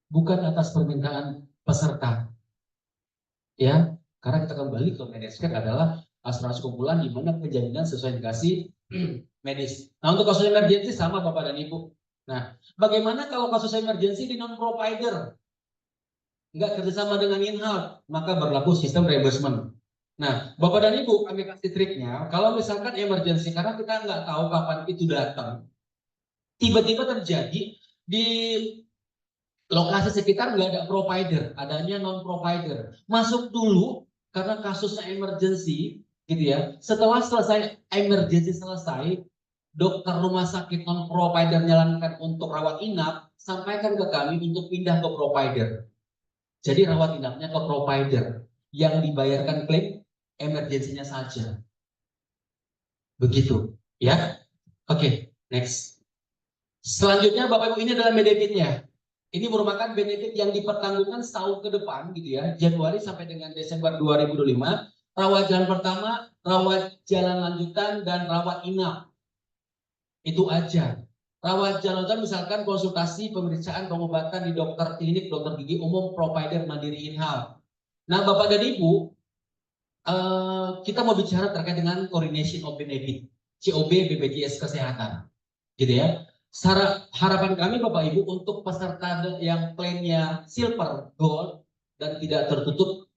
bukan atas permintaan peserta. Ya, karena kita kembali ke managed care adalah asuransi kumpulan di mana penjaminan sesuai indikasi medis. Nah, untuk kasus emergency sama Bapak dan Ibu. Nah, bagaimana kalau kasus emergency di non-provider? Nggak kerjasama dengan in-house, maka berlaku sistem reimbursement. Nah, Bapak dan Ibu, kami kasih triknya, kalau misalkan emergency, karena kita nggak tahu kapan itu datang, tiba-tiba terjadi di lokasi sekitar nggak ada provider, adanya non-provider. Masuk dulu, karena kasusnya emergency, gitu ya. Setelah selesai, emergency selesai, dokter rumah sakit non-provider menyarankan untuk rawat inap, sampaikan ke kami untuk pindah ke provider. Jadi rawat inapnya ke provider, yang dibayarkan klaim emergensinya saja. Begitu, ya. Oke, next. Selanjutnya Bapak Ibu, ini adalah benefitnya. Ini merupakan benefit yang dipertanggungan setahun ke depan gitu ya, Januari sampai dengan Desember 2025. Rawat jalan pertama, rawat jalan lanjutan, dan rawat inap. Itu aja. Rawat jalan misalkan konsultasi, pemeriksaan, pengobatan di dokter klinik, dokter gigi umum, provider mandiri in-house. Nah, Bapak dan Ibu, kita mau bicara terkait dengan coordination of benefit, COB BPJS Kesehatan, gitu ya. Harapan kami Bapak Ibu untuk peserta yang plannya silver, gold, dan tidak tertutup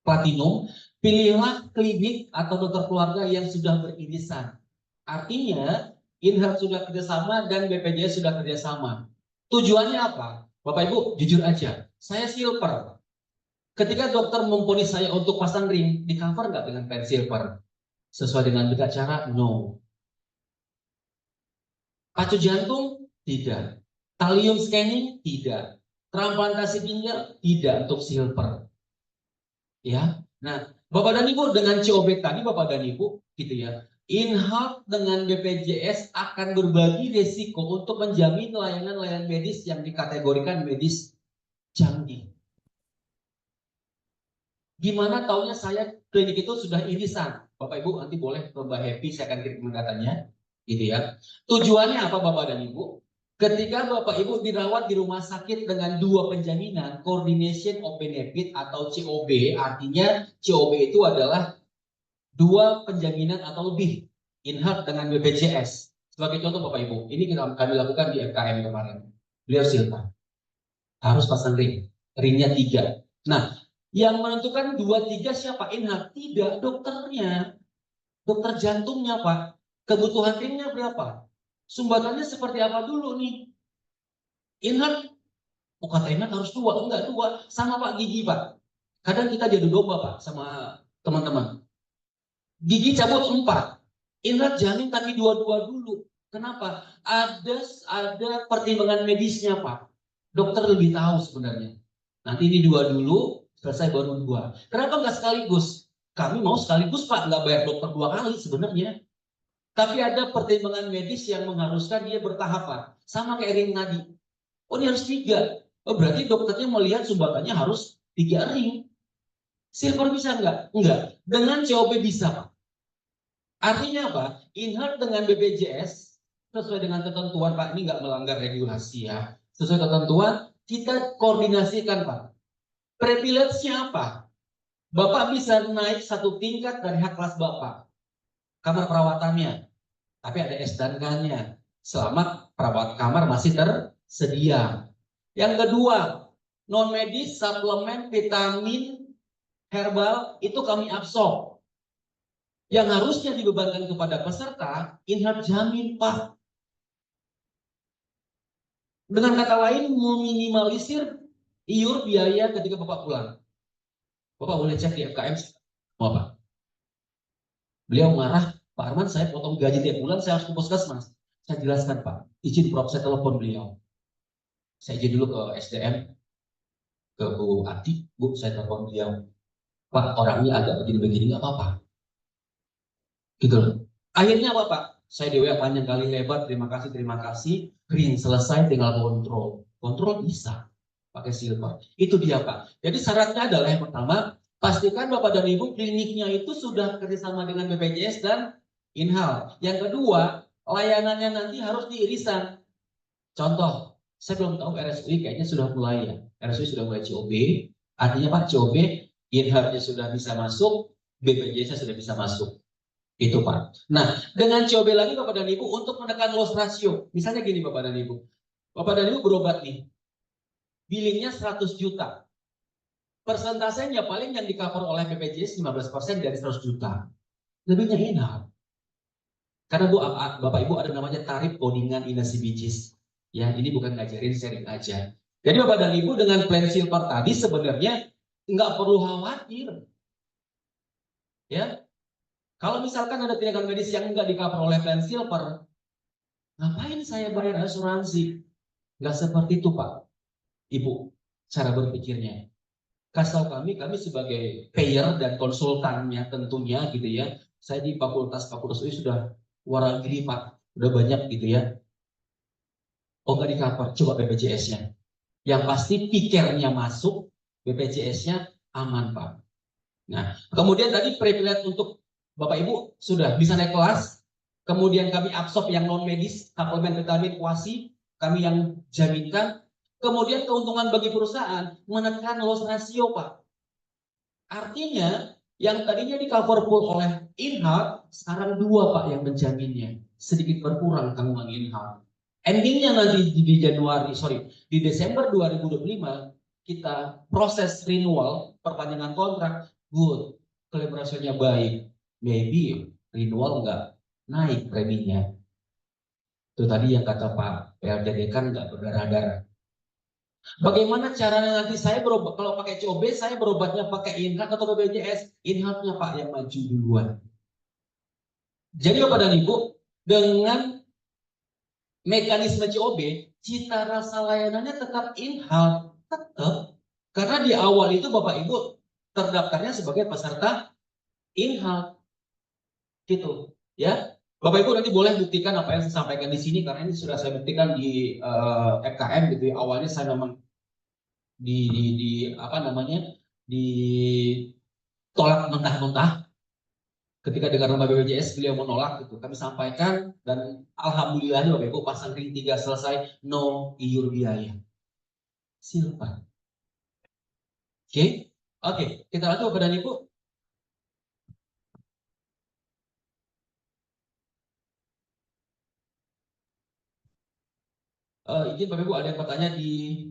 platinum, pilihlah klinik atau dokter keluarga yang sudah beririsan. Artinya, in-house sudah kerjasama dan BPJS sudah kerjasama. Tujuannya apa? Bapak Ibu, jujur aja, saya silver. Ketika dokter memvonis saya untuk pasang ring, di cover nggak dengan plan silver? Sesuai dengan berita acara? No. Pacu jantung? Tidak. Thallium scanning? Tidak. Transplantasi ginjal? Tidak untuk silver. Ya, nah Bapak dan Ibu dengan COB tadi Bapak dan Ibu gitu ya, in-house dengan BPJS akan berbagi risiko untuk menjamin layanan-layanan medis yang dikategorikan medis canggih. Gimana taunya saya klinik itu sudah irisan? Bapak Ibu nanti boleh ke Mbak Happy, saya akan kirim datanya, gitu ya. Tujuannya apa Bapak dan Ibu? Ketika Bapak Ibu dirawat di rumah sakit dengan dua penjaminan, coordination of benefit atau COB, artinya COB itu adalah dua penjaminan atau lebih in-house dengan BPJS. Sebagai contoh Bapak Ibu, ini kami lakukan di FKM kemarin. Beliau silver, harus pasang ring, ringnya 3. Nah, yang menentukan 2-3 siapa? In-house? Tidak, dokternya, dokter jantungnya Pak. Kebutuhan ringnya berapa? Sumbatannya seperti apa dulu nih? In-house, kata in-house harus 2, enggak 2, sama Pak gigi Pak. Kadang kita diadu domba Pak sama teman-teman. Gigi cabut 4, in-house jamin tapi 2-2 dulu. Kenapa? Ada pertimbangan medisnya Pak. Dokter lebih tahu sebenarnya. Nanti ini 2 dulu, selesai baru 2. Kenapa enggak sekaligus? Kami mau sekaligus Pak, enggak bayar dokter 2 kali sebenarnya. Tapi ada pertimbangan medis yang mengharuskan dia bertahap Pak. Sama kayak ring tadi. Oh ini harus 3. Oh berarti dokternya melihat sumbatannya harus 3 ring. Silver bisa enggak? Enggak. Dengan COB bisa Pak. Artinya apa? In-house dengan BPJS sesuai dengan ketentuan Pak. Ini enggak melanggar regulasi ya. Sesuai ketentuan kita koordinasikan Pak. Privilege-nya apa? Bapak bisa naik 1 tingkat dari hak kelas Bapak. Kamar perawatannya, tapi ada S dan K-nya. Selama perawat kamar masih tersedia. Yang kedua, non medis, suplemen, vitamin, herbal itu kami absorb. Yang harusnya dibebankan kepada peserta, in-house jamin Pak. Dengan kata lain, meminimalisir iur biaya ketika Bapak pulang. Bapak boleh cek di FKM, mau apa? Beliau marah, Pak Arman saya potong gaji tiap bulan, saya harus ke puskesmas. Saya jelaskan Pak, izin Prof, saya telepon beliau. Saya izin dulu ke SDM, ke Bu Ati, Bu saya telepon beliau. Pak orangnya agak begini-begini, nggak apa-apa. Gitu loh. Akhirnya apa Pak? Saya di WA panjang kali lebar, terima kasih, green selesai tinggal kontrol. Kontrol bisa pakai silver. Itu dia Pak. Jadi syaratnya adalah yang pertama, pastikan Bapak dan Ibu kliniknya itu sudah kerjasama dengan BPJS dan in-house. Yang kedua, layanannya nanti harus diirisan. Contoh, saya belum tahu RSUI kayaknya sudah mulai ya. RSUI sudah mulai COB. Artinya Pak COB, in-house-nya sudah bisa masuk, BPJS-nya sudah bisa masuk. Itu Pak. Nah, dengan COB lagi Bapak dan Ibu untuk menekan loss ratio. Misalnya gini Bapak dan Ibu. Bapak dan Ibu berobat nih. Billingnya 100 juta. Persentasenya paling yang di-cover oleh BPJS 15% dari 100 juta. Lebihnya in-house. Karena Bapak Ibu ada namanya tarif codingan INASIBIJIS. Ya, ini bukan ngajarin, sharing aja. Jadi Bapak dan Ibu dengan plan silver tadi sebenarnya nggak perlu khawatir. Ya, kalau misalkan ada tindakan medis yang nggak di-cover oleh plan silver, ngapain saya bayar asuransi? Nggak seperti itu Pak, Ibu, cara berpikirnya. Kasih tahu kami sebagai payer dan konsultannya tentunya gitu ya. Saya di fakultas UI sudah waragiri Pak, udah banyak gitu ya. Oh nggak di-cover, coba BPJS-nya. Yang pasti pikirnya masuk, BPJS-nya aman Pak. Nah, kemudian tadi privilege untuk Bapak Ibu sudah bisa naik kelas kemudian kami absorb yang non medis, suplemen vitamin, kuasi, kami yang jaminkan. Kemudian keuntungan bagi perusahaan menekan loss ratio, Pak. Artinya yang tadinya di cover full oleh in-house, sekarang 2 Pak yang menjaminnya. Sedikit berkurang tanggungan in-house. Endingnya nanti di Desember 2025 kita proses renewal, perpanjangan kontrak, good, klaim rasionya baik, maybe renewal nggak naik preminya. Itu tadi yang kata Pak PLTD kan nggak berdarah-darah. Bagaimana caranya nanti saya berobat, kalau pakai COB saya berobatnya pakai in-house atau BPJS? In-house-nya Pak yang maju duluan. Jadi Bapak dan Ibu, dengan mekanisme COB, cita rasa layanannya tetap in-house, tetap. Karena di awal itu Bapak Ibu terdaftarnya sebagai peserta in-house. Gitu, ya. Bapak Ibu nanti boleh buktikan apa yang saya sampaikan di sini karena ini sudah saya buktikan di FKM gitu ya. Awalnya saya memang ditolak mentah-mentah. Ketika dengar nama BPJS beliau menolak gitu. Kami sampaikan dan alhamdulillah Bapak Ibu pasang ring 3 selesai, no iur biaya. Silahkan. Oke, kita lanjut Bapak dan Ibu. Izin Bapak Ibu ada yang bertanya di,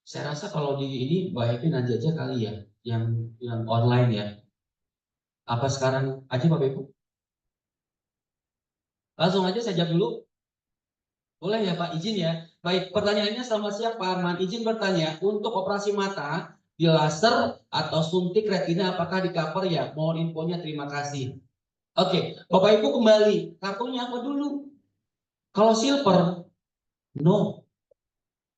saya rasa kalau di ini Mbak Happy nanti aja kali ya, yang online ya. Apa sekarang aja Bapak Ibu? Langsung aja saya jawab dulu. Boleh ya Pak, izin ya. Baik, pertanyaannya selamat siang Pak Arman. Izin bertanya, untuk operasi mata di laser atau suntik retina apakah di cover ya? Mohon infonya, terima kasih. Oke, Bapak Ibu kembali. Kartunya apa dulu? Kalau silver, no.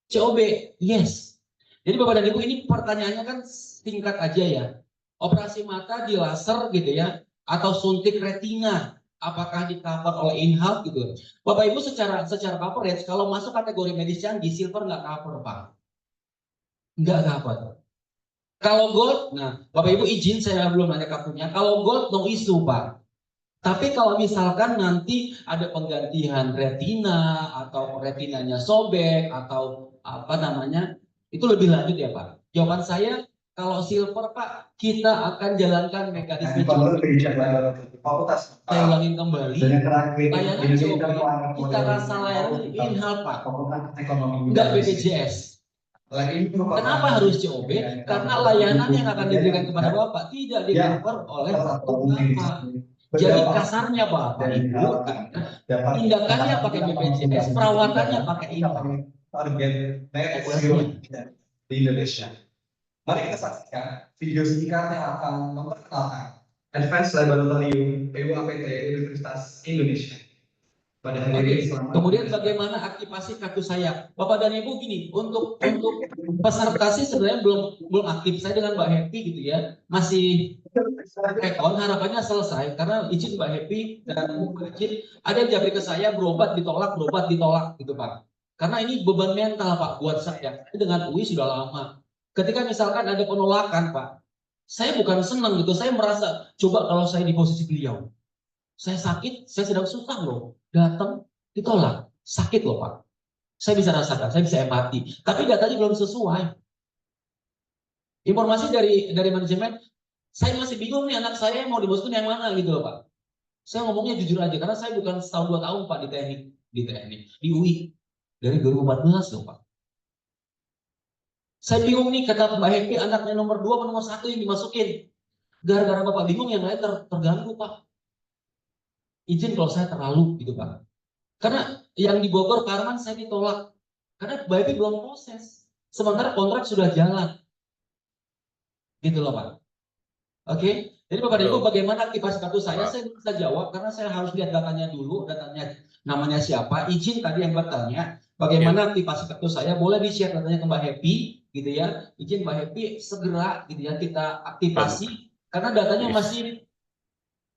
COB, yes. Jadi Bapak dan Ibu ini pertanyaannya kan singkat aja ya. Operasi mata di laser gitu ya, atau suntik retina, apakah di cover oleh in-house gitu. Bapak Ibu secara coverage, kalau masuk kategori medis canggih, silver nggak cover Pak. Nggak cover. Kalau gold, nah Bapak Ibu izin saya belum nanya kartunya. Kalau gold no issue Pak. Tapi kalau misalkan nanti ada penggantian retina atau retinanya sobek atau apa namanya, itu lebih lanjut ya Pak. Jawaban saya kalau silver Pak, kita akan jalankan mekanisme COB. Saya ulangin kembali, layanan COB, kita rasa layanan in-house Pak, nggak BPJS. Kenapa harus COB? Karena layanan yang akan diberikan kepada Bapak tidak di-cover oleh Bapak. Jadi kasarnya Bapak Ibu, tindakannya pakai BPJS, perawatannya pakai in-house. Di Indonesia. Mari kita saksikan video singkat yang akan memperkenalkan Advanced Laboratorium PUAPT Universitas Indonesia. Pada hari ini, kemudian bagaimana aktivasi kartu saya? Bapak dan Ibu gini, untuk peserta sih sebenarnya belum aktif. Saya dengan Mbak Happy gitu ya, masih rekon, harapannya selesai karena izin Mbak Happy dan izin ada yang japri ke saya berobat ditolak gitu Pak. Karena ini beban mental Pak buat saya. Dengan UI sudah lama. Ketika misalkan ada penolakan Pak, saya bukan senang gitu. Saya merasa coba kalau saya di posisi beliau, saya sakit, saya sedang susah loh, datang ditolak, sakit loh Pak. Saya bisa rasakan, saya bisa empati. Tapi datanya belum sesuai. Informasi dari manajemen, saya masih bingung nih anak saya mau dimasukin yang mana gitu loh Pak. Saya ngomongnya jujur aja karena saya bukan setahun 2 tahun Pak di UI dari 2014 loh Pak. Saya bingung nih kata Mbak Happy anaknya nomor 2 atau nomor 1 yang dimasukin. Gara-gara Bapak bingung yang lain terganggu Pak. Izin kalau saya terlalu gitu Pak. Karena yang di Bogor Pak Arman saya ditolak. Karena Mbak Happy belum proses. Sementara kontrak sudah jalan. Gitu loh Pak. Oke. Jadi Bapak dan Ibu bagaimana aktivasi kartu saya? Saya bisa jawab karena saya harus lihat datanya dulu. Datanya namanya siapa. Izin tadi yang bertanya. Bagaimana aktivasi kartu saya? Boleh di-share datanya ke Mbak Happy. Gitu ya. Izin Mbak Happy segera gitu ya kita aktivasi. Karena datanya masih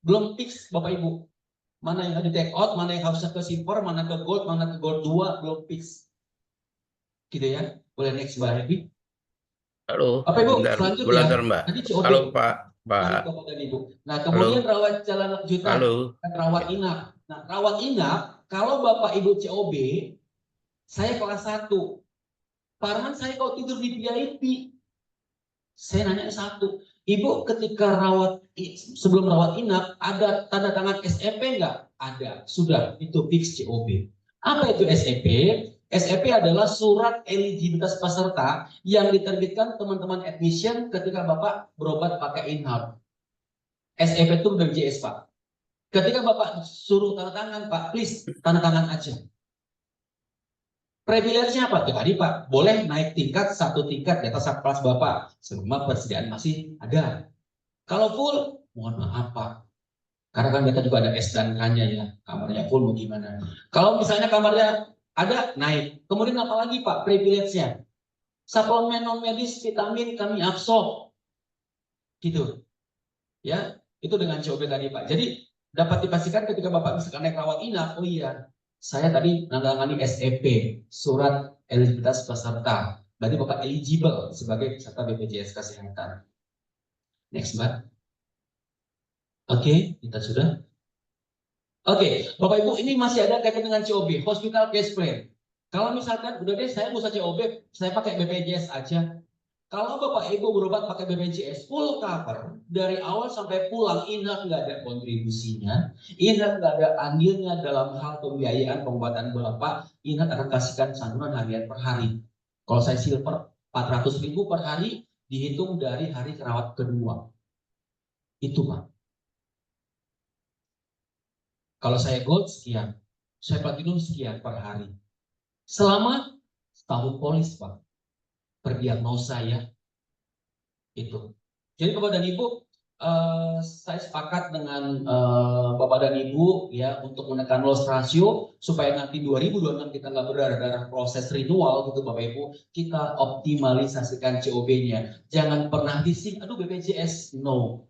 belum fix Bapak Ibu. Mana yang ada take out, mana yang harusnya ke silver, mana ke gold 2 belum fix. Gitu ya. Boleh next Mbak Happy. Halo, Apa Ibu? bentar, Selanjutnya. Mbak. Tadi COB. Halo Pak. Mari Pak. Bapak dan Ibu. Nah, kemudian rawat jalan lanjutan, Halo. dan rawat inap. Nah, rawat inap, kalau Bapak Ibu COB, saya kelas 1. Pak Arman, saya kalau tidur di VIP, saya nanya satu, Ibu ketika sebelum rawat inap, ada tanda tangan SEP nggak? Ada, sudah, itu fix COB. Apa itu SEP? SEP adalah surat eligibilitas peserta yang diterbitkan teman-teman admission ketika Bapak berobat pakai inhab. SEP itu BPJS, Pak. Ketika Bapak suruh tanda tangan, Pak, please tanda tangan aja. Privilege-nya apa? Tadi Pak, boleh naik tingkat 1 tingkat di atas kelas Bapak selama persediaan masih ada. Kalau full, mohon maaf Pak. Karena kan kita juga ada S dan K-nya ya, kamarnya full mau gimana. Kalau misalnya kamarnya ada, naik. Kemudian apa lagi Pak privilege-nya? Suplemen non medis, vitamin kami absorb. Gitu. Ya, itu dengan COB tadi Pak. Jadi dapat dipastikan ketika Bapak misalkan naik rawat inap, oh iya, saya tadi menandatangani SEP, surat eligibilitas peserta. Berarti Bapak eligible sebagai peserta BPJS Kesehatan. Next, Mbak. Oke, kita sudah. Oke, Bapak Ibu, ini masih ada kaitan dengan COB, Hospital Case Plan. Kalau misalkan, udah deh saya nggak usah COB, saya pakai BPJS aja. Kalau Bapak Ibu berobat pakai BPJS, full cover, dari awal sampai pulang, inhab nggak ada kontribusinya, inhab nggak ada andilnya dalam hal pembiayaan pengobatan Bapak, inhab akan kasihkan santunan harian per hari. Kalau saya silver, 400.000 per hari, dihitung dari hari kerawat kedua. Itu Pak. Kalau saya gold sekian, saya platinum sekian per hari. Selama setahun polis Pak, per diagnosa ya. Itu. Jadi Bapak dan Ibu, saya sepakat dengan Bapak dan Ibu ya untuk menekan loss ratio supaya nanti 2026 kita nggak berdarah-darah proses renewal gitu Bapak Ibu, kita optimalisasikan COB-nya. Jangan pernah bising, aduh BPJS, no.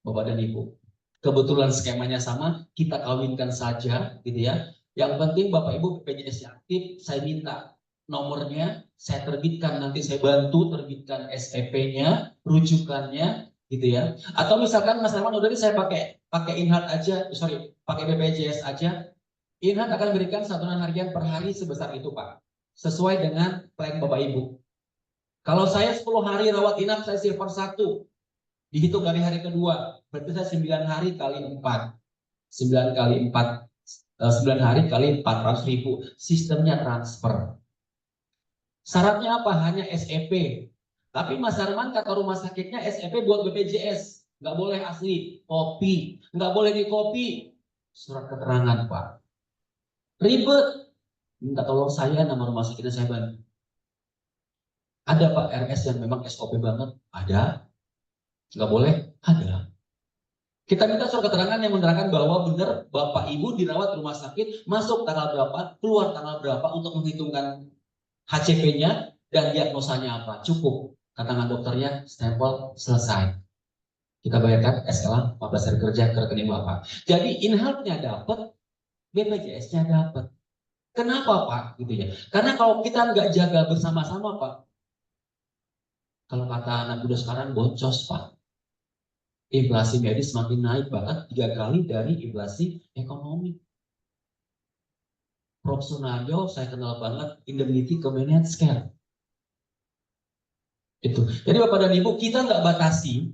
Bapak dan Ibu. Kebetulan skemanya sama, kita kawinkan saja gitu ya. Yang penting Bapak Ibu BPJS aktif, saya minta nomornya, saya terbitkan, nanti saya bantu terbitkan SEP-nya, rujukannya gitu ya. Atau misalkan Mas Arman udah saya pakai Inhat aja, pakai BPJS aja. Inhat akan berikan santunan harian per hari sebesar itu Pak. Sesuai dengan plan Bapak Ibu. Kalau saya 10 hari rawat inap, saya silver 1. Dihitung dari hari kedua, berarti saya 9 hari kali 4. 9 kali 4, 9 hari kali 400.000. Sistemnya transfer. Syaratnya apa? Hanya SEP. Tapi Mas Arman kata rumah sakitnya SEP buat BPJS. Nggak boleh asli, kopi. Nggak boleh di kopi. Surat keterangan Pak. Ribet. Minta tolong saya, nama rumah sakitnya saya bantu. Ada Pak RS yang memang SOP banget? Ada. Nggak boleh? Ada. Kita minta surat keterangan yang menerangkan bahwa benar Bapak Ibu dirawat rumah sakit, masuk tanggal berapa, keluar tanggal berapa untuk menghitungkan HCP-nya dan diagnosanya apa. Cukup. Keterangan dokternya, stempel, selesai. Kita bayarkan SLA 14 hari kerja ke rekening Bapak. Jadi inhab-nya dapat, BPJS-nya dapat. Kenapa Pak? Gitu ya. Karena kalau kita nggak jaga bersama-sama Pak, kalau kata anak muda sekarang boncos Pak. Inflasi medis semakin naik, bahkan 3 kali dari inflasi ekonomi. Prof. Sunaryo saya kenal banget, indemnity ke managed care. Itu. Jadi Bapak dan Ibu, kita nggak batasi.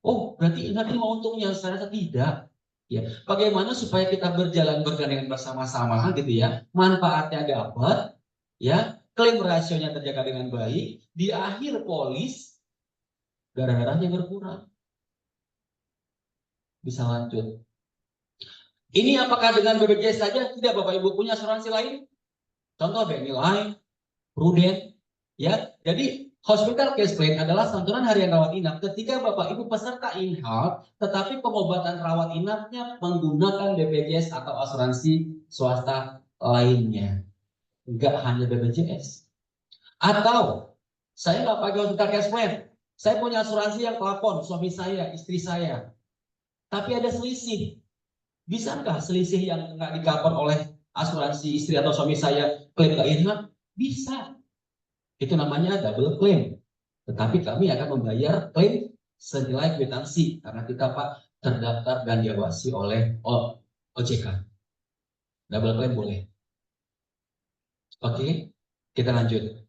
Oh, berarti nanti mau untungnya, saya tidak. Ya, bagaimana supaya kita berjalan bergandengan bersama-sama gitu ya, manfaatnya dapat, ya, klaim rasionya terjaga dengan baik, di akhir polis darah-darahnya berkurang. Bisa lanjut. Ini apakah dengan BPJS saja? Tidak Bapak Ibu, punya asuransi lain? Contoh BNI Life, Prudent, ya. Jadi Hospital Case Plan adalah santunan harian rawat inap ketika Bapak Ibu peserta inhab, tetapi pengobatan rawat inapnya menggunakan BPJS atau asuransi swasta lainnya. Enggak hanya BPJS. Atau saya nggak pakai Hospital Case Plan, saya punya asuransi yang plafon, suami saya, istri saya. Tapi ada selisih. Bisa nggak selisih yang nggak di-cover oleh asuransi istri atau suami saya klaim ke inhab? Bisa. Itu namanya double claim. Tetapi kami akan membayar klaim senilai kwitansi karena kita Pak terdaftar dan diawasi oleh OJK. Double claim boleh. Oke, kita lanjut.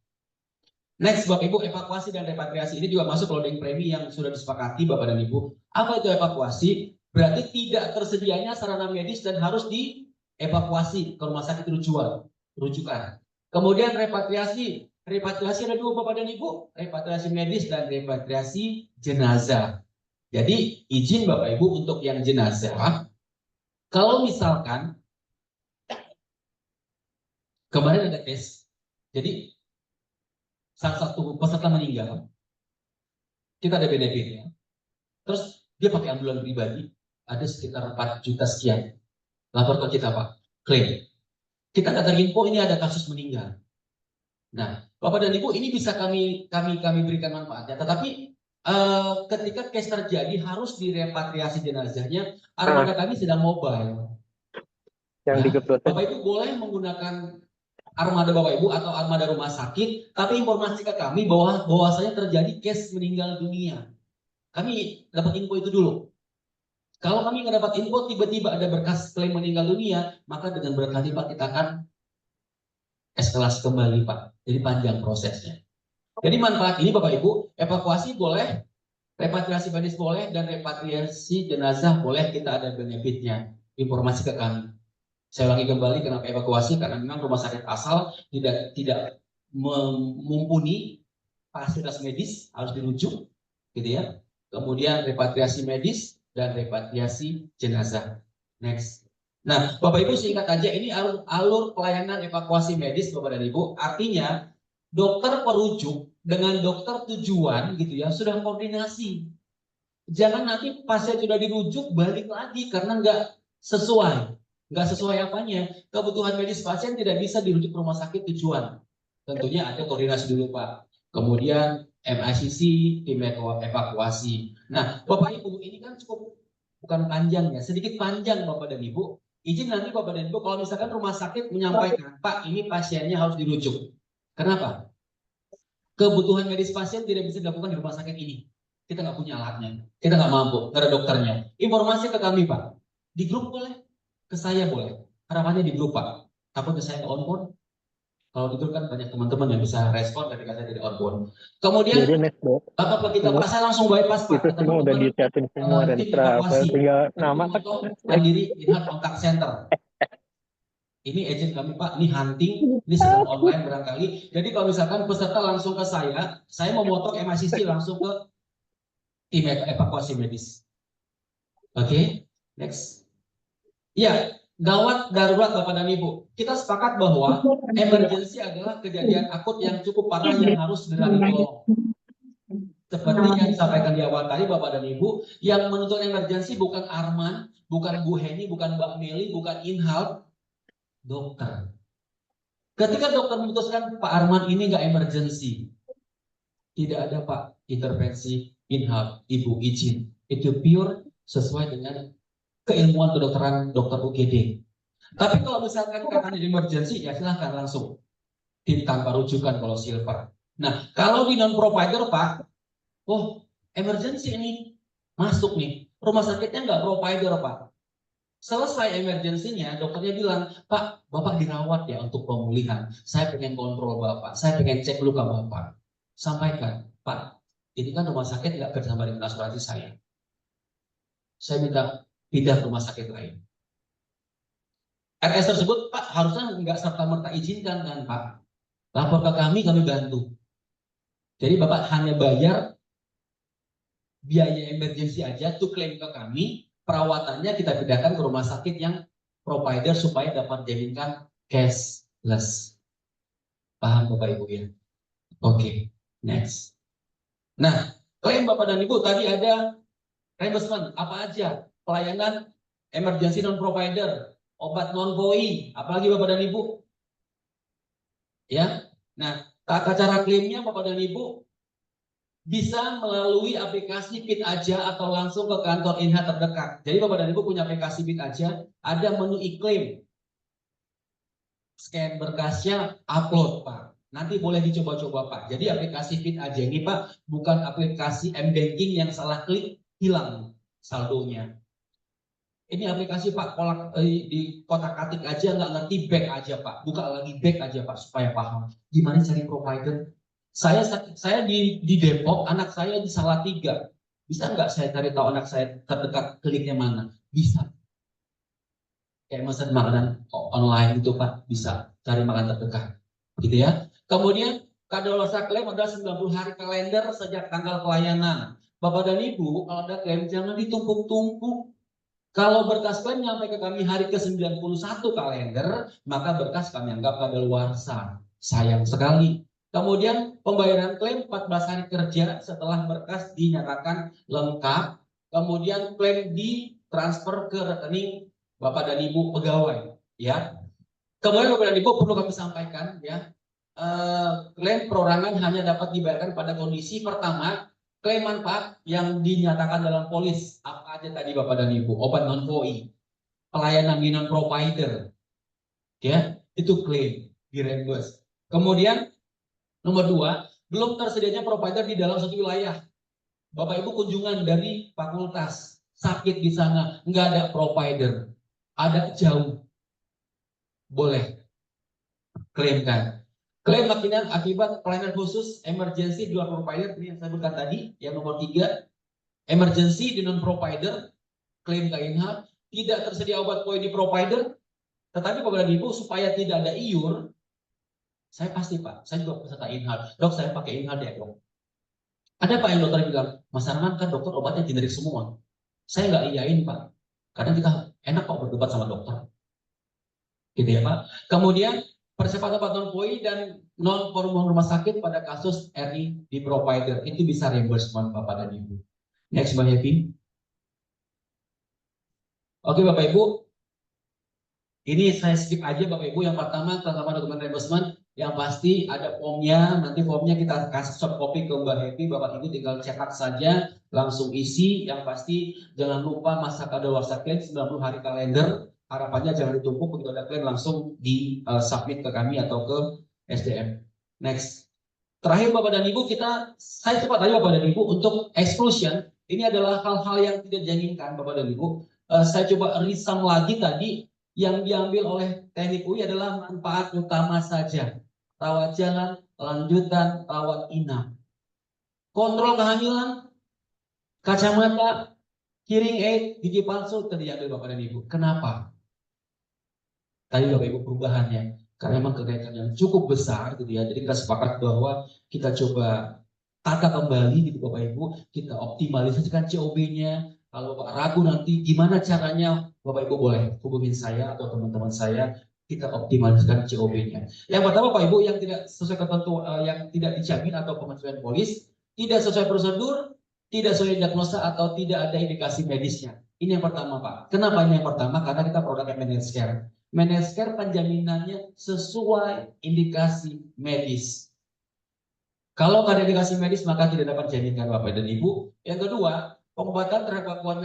Next, Bapak Ibu, evakuasi dan repatriasi ini juga masuk loading premi yang sudah disepakati Bapak dan Ibu. Apa itu evakuasi? Berarti tidak tersedianya sarana medis dan harus dievakuasi ke rumah sakit rujukan. Kemudian repatriasi. Repatriasi ada dua Bapak dan Ibu, repatriasi medis dan repatriasi jenazah. Jadi izin Bapak Ibu untuk yang jenazah, kalau misalkan kemarin ada case, jadi salah satu peserta meninggal, kita ada benefitnya. Terus dia pakai ambulan pribadi, ada sekitar 4 juta sekian. Lapor ke kita Pak, klaim. Kita data info ini ada kasus meninggal. Nah, Bapak dan Ibu ini bisa kami berikan manfaatnya. Tetapi ketika case terjadi harus direpatriasi jenazahnya, armada kami sedang mobile. Yang digedot. Bapak Ibu boleh menggunakan armada Bapak Ibu atau armada rumah sakit, tapi informasi ke kami bahwasanya terjadi case meninggal dunia. Kami dapat info itu dulu. Kalau kami nggak dapat info tiba-tiba ada berkas klaim meninggal dunia, maka dengan berat hati Pak kita akan eskalasi kembali Pak. Jadi panjang prosesnya. Jadi manfaat ini Bapak Ibu, evakuasi boleh, repatriasi medis boleh, dan repatriasi jenazah boleh, kita ada benefitnya. Informasi ke kami. Saya ulangi kembali kenapa evakuasi, karena memang rumah sakit asal tidak mumpuni fasilitas medis, harus dirujuk, gitu ya. Kemudian repatriasi medis dan repatriasi jenazah. Next. Nah, Bapak Ibu singkat aja ini alur pelayanan evakuasi medis Bapak dan Ibu. Artinya dokter perujuk dengan dokter tujuan gitu ya sudah koordinasi. Jangan nanti pasien sudah dirujuk balik lagi karena nggak sesuai apanya. Kebutuhan medis pasien tidak bisa dirujuk ke rumah sakit tujuan. Tentunya ada koordinasi dulu Pak. Kemudian MICC, tim evakuasi. Nah, Bapak Ibu ini kan cukup bukan panjang ya, sedikit panjang Bapak dan Ibu. Izin nanti Bapak dan Ibu kalau misalkan rumah sakit menyampaikan, Pak ini pasiennya harus dirujuk. Kenapa? Kebutuhan medis pasien tidak bisa dilakukan di rumah sakit ini. Kita nggak punya alatnya, kita nggak mampu, nggak ada dokternya. Informasi ke kami Pak, di grup boleh, ke saya boleh. Harapannya di grup Pak. Takutnya saya on phone. Kalau di grup kan banyak teman-teman yang bisa respon ketika saya tidak on phone. Kemudian Bapak kita Pak, saya langsung bypass Pak. Itu semua udah dicatin semua dan tinggal nama kan. Mandiri Inhat Kontak Center. Ini agent kami Pak, ini hunting, ini sedang online barangkali. Jadi kalau misalkan peserta langsung ke saya memotong MICC langsung ke tim evakuasi medis. Oke, next. Ya, gawat darurat Bapak dan Ibu. Kita sepakat bahwa emergency adalah kejadian akut yang cukup parah yang harus segera ditolong. Seperti yang disampaikan di awal tadi Bapak dan Ibu, yang menuntut emergency bukan Arman, bukan Bu Heni, bukan Mbak Meli, bukan Inhal, dokter. Ketika dokter memutuskan Pak Arman ini nggak emergency, tidak ada Pak intervensi Inhal, Ibu izin. Itu pure sesuai dengan keilmuan kedokteran dokter UGD. Tapi kalau misalkan katanya emergency, ya silahkan langsung tim tanpa rujukan kalau silver. Nah, kalau di non provider Pak, oh emergency ini masuk nih, rumah sakitnya nggak provider Pak. Selesai emergensinya, dokternya bilang, Pak, Bapak dirawat ya untuk pemulihan. Saya pengen kontrol Bapak, saya pengen cek luka Bapak. Sampaikan, Pak, ini kan rumah sakit nggak bersama dengan asuransi saya. Saya minta pindah ke rumah sakit lain. RS tersebut, Pak, harusnya nggak serta-merta izinkan kan, Pak. Lapor ke kami bantu. Jadi Bapak hanya bayar biaya emergensi aja, to claim ke kami, perawatannya kita pindahkan ke rumah sakit yang provider supaya dapat jaminkan cashless. Paham Bapak Ibu ya? Oke, next. Nah, klaim Bapak dan Ibu tadi ada reimbursement, apa aja? Pelayanan emergency non-provider, obat non-POI, apalagi Bapak dan Ibu? Ya, nah tata cara klaimnya Bapak dan Ibu bisa melalui aplikasi Fit Aja atau langsung ke kantor Inha terdekat. Jadi Bapak dan Ibu punya aplikasi Fit Aja, ada menu e-claim. Scan berkasnya, upload Pak. Nanti boleh dicoba-coba Pak. Jadi aplikasi Fit aja ini Pak, bukan aplikasi M-Banking yang salah klik hilang saldonya. Ini aplikasi Pak, di kotak-katik aja nggak ngerti back aja Pak. Buka lagi back aja Pak supaya paham. Gimana cari provider? Saya di Depok, anak saya di Salatiga. Bisa nggak saya cari tahu anak saya terdekat kliknya mana? Bisa. Kayak pesan makanan online itu Pak, bisa cari makan terdekat. Gitu ya. Kemudian kadaluarsa klaim adalah 90 hari kalender sejak tanggal pelayanan. Bapak dan Ibu, kalau ada klaim jangan ditumpuk-tumpuk. Kalau berkas klaim sampai ke kami hari ke-91 kalender, maka berkas kami anggap kadaluarsa. Sayang sekali. Kemudian pembayaran klaim 14 hari kerja setelah berkas dinyatakan lengkap. Kemudian klaim ditransfer ke rekening Bapak dan Ibu pegawai. Ya. Kemudian Bapak dan Ibu perlu kami sampaikan ya. Klaim perorangan hanya dapat dibayarkan pada kondisi pertama, klaim manfaat yang dinyatakan dalam polis. Apa aja tadi Bapak dan Ibu? Obat non-POI, pelayanan non provider, ya itu klaim di reimburse. Kemudian nomor 2, belum tersedianya provider di dalam satu wilayah. Bapak Ibu kunjungan dari fakultas, sakit di sana, nggak ada provider, ada jauh, boleh klaimkan. Klaim makinan akibat pelayanan khusus emergency di luar provider, ini yang saya sebutkan tadi, yang nomor 3, emergency di non provider, klaim KINHAL, tidak tersedia obat POI di provider, tetapi Bapak dan Ibu supaya tidak ada iur, saya pasti Pak, saya juga peserta INHAL, dok saya pakai INHAL ya dok. Ada Pak yang dokter bilang, Mas Arman kan dokter obatnya generik semua, saya nggak iyain Pak, karena kita enak kok berdebat sama dokter, gitu ya Pak. Kemudian percepatan obat non-POI dan non-formulir rumah sakit pada kasus RI di provider itu bisa reimbursement Bapak dan Ibu. Next Mbak Happy. Oke Bapak Ibu, ini saya skip aja Bapak Ibu. Yang pertama tentang dokumen reimbursement, yang pasti ada formnya. Nanti formnya kita kasih soft copy ke Mbak Happy. Bapak Ibu tinggal cetak saja, langsung isi. Yang pasti jangan lupa masa kadaluarsa klaim 90 hari kalender. Harapannya jangan ditumpuk, begitu ada klaim langsung di submit ke kami atau ke SDM. Next. Terakhir Bapak dan Ibu, saya cepat aja Bapak dan Ibu untuk exclusion. Ini adalah hal-hal yang tidak diinginkan Bapak dan Ibu. Saya coba resum lagi tadi, yang diambil oleh teknik UI adalah manfaat utama saja. Rawat jalan, lanjutan, rawat inap. Kontrol kehamilan, kacamata, hearing aid, gigi palsu, tadi diambil Bapak dan Ibu. Kenapa? Tadi Bapak Ibu perubahannya, karena memang kenaikan yang cukup besar gitu ya. Jadi kita sepakat bahwa kita coba tata kembali gitu Bapak Ibu, kita optimalisasikan COB-nya. Kalau Bapak ragu nanti gimana caranya, Bapak Ibu boleh hubungin saya atau teman-teman saya, kita optimalisasikan COB-nya. Yang pertama Bapak Ibu, yang tidak sesuai ketentuan, yang tidak dijamin atau pengecualian polis, tidak sesuai prosedur, tidak sesuai diagnosa atau tidak ada indikasi medisnya. Ini yang pertama Pak. Kenapa ini yang pertama? Karena kita produknya managed care. Managed care penjaminannya sesuai indikasi medis. Kalau tidak ada indikasi medis maka tidak dapat dijaminkan Bapak dan Ibu. Yang kedua, pengobatan terhadap gangguan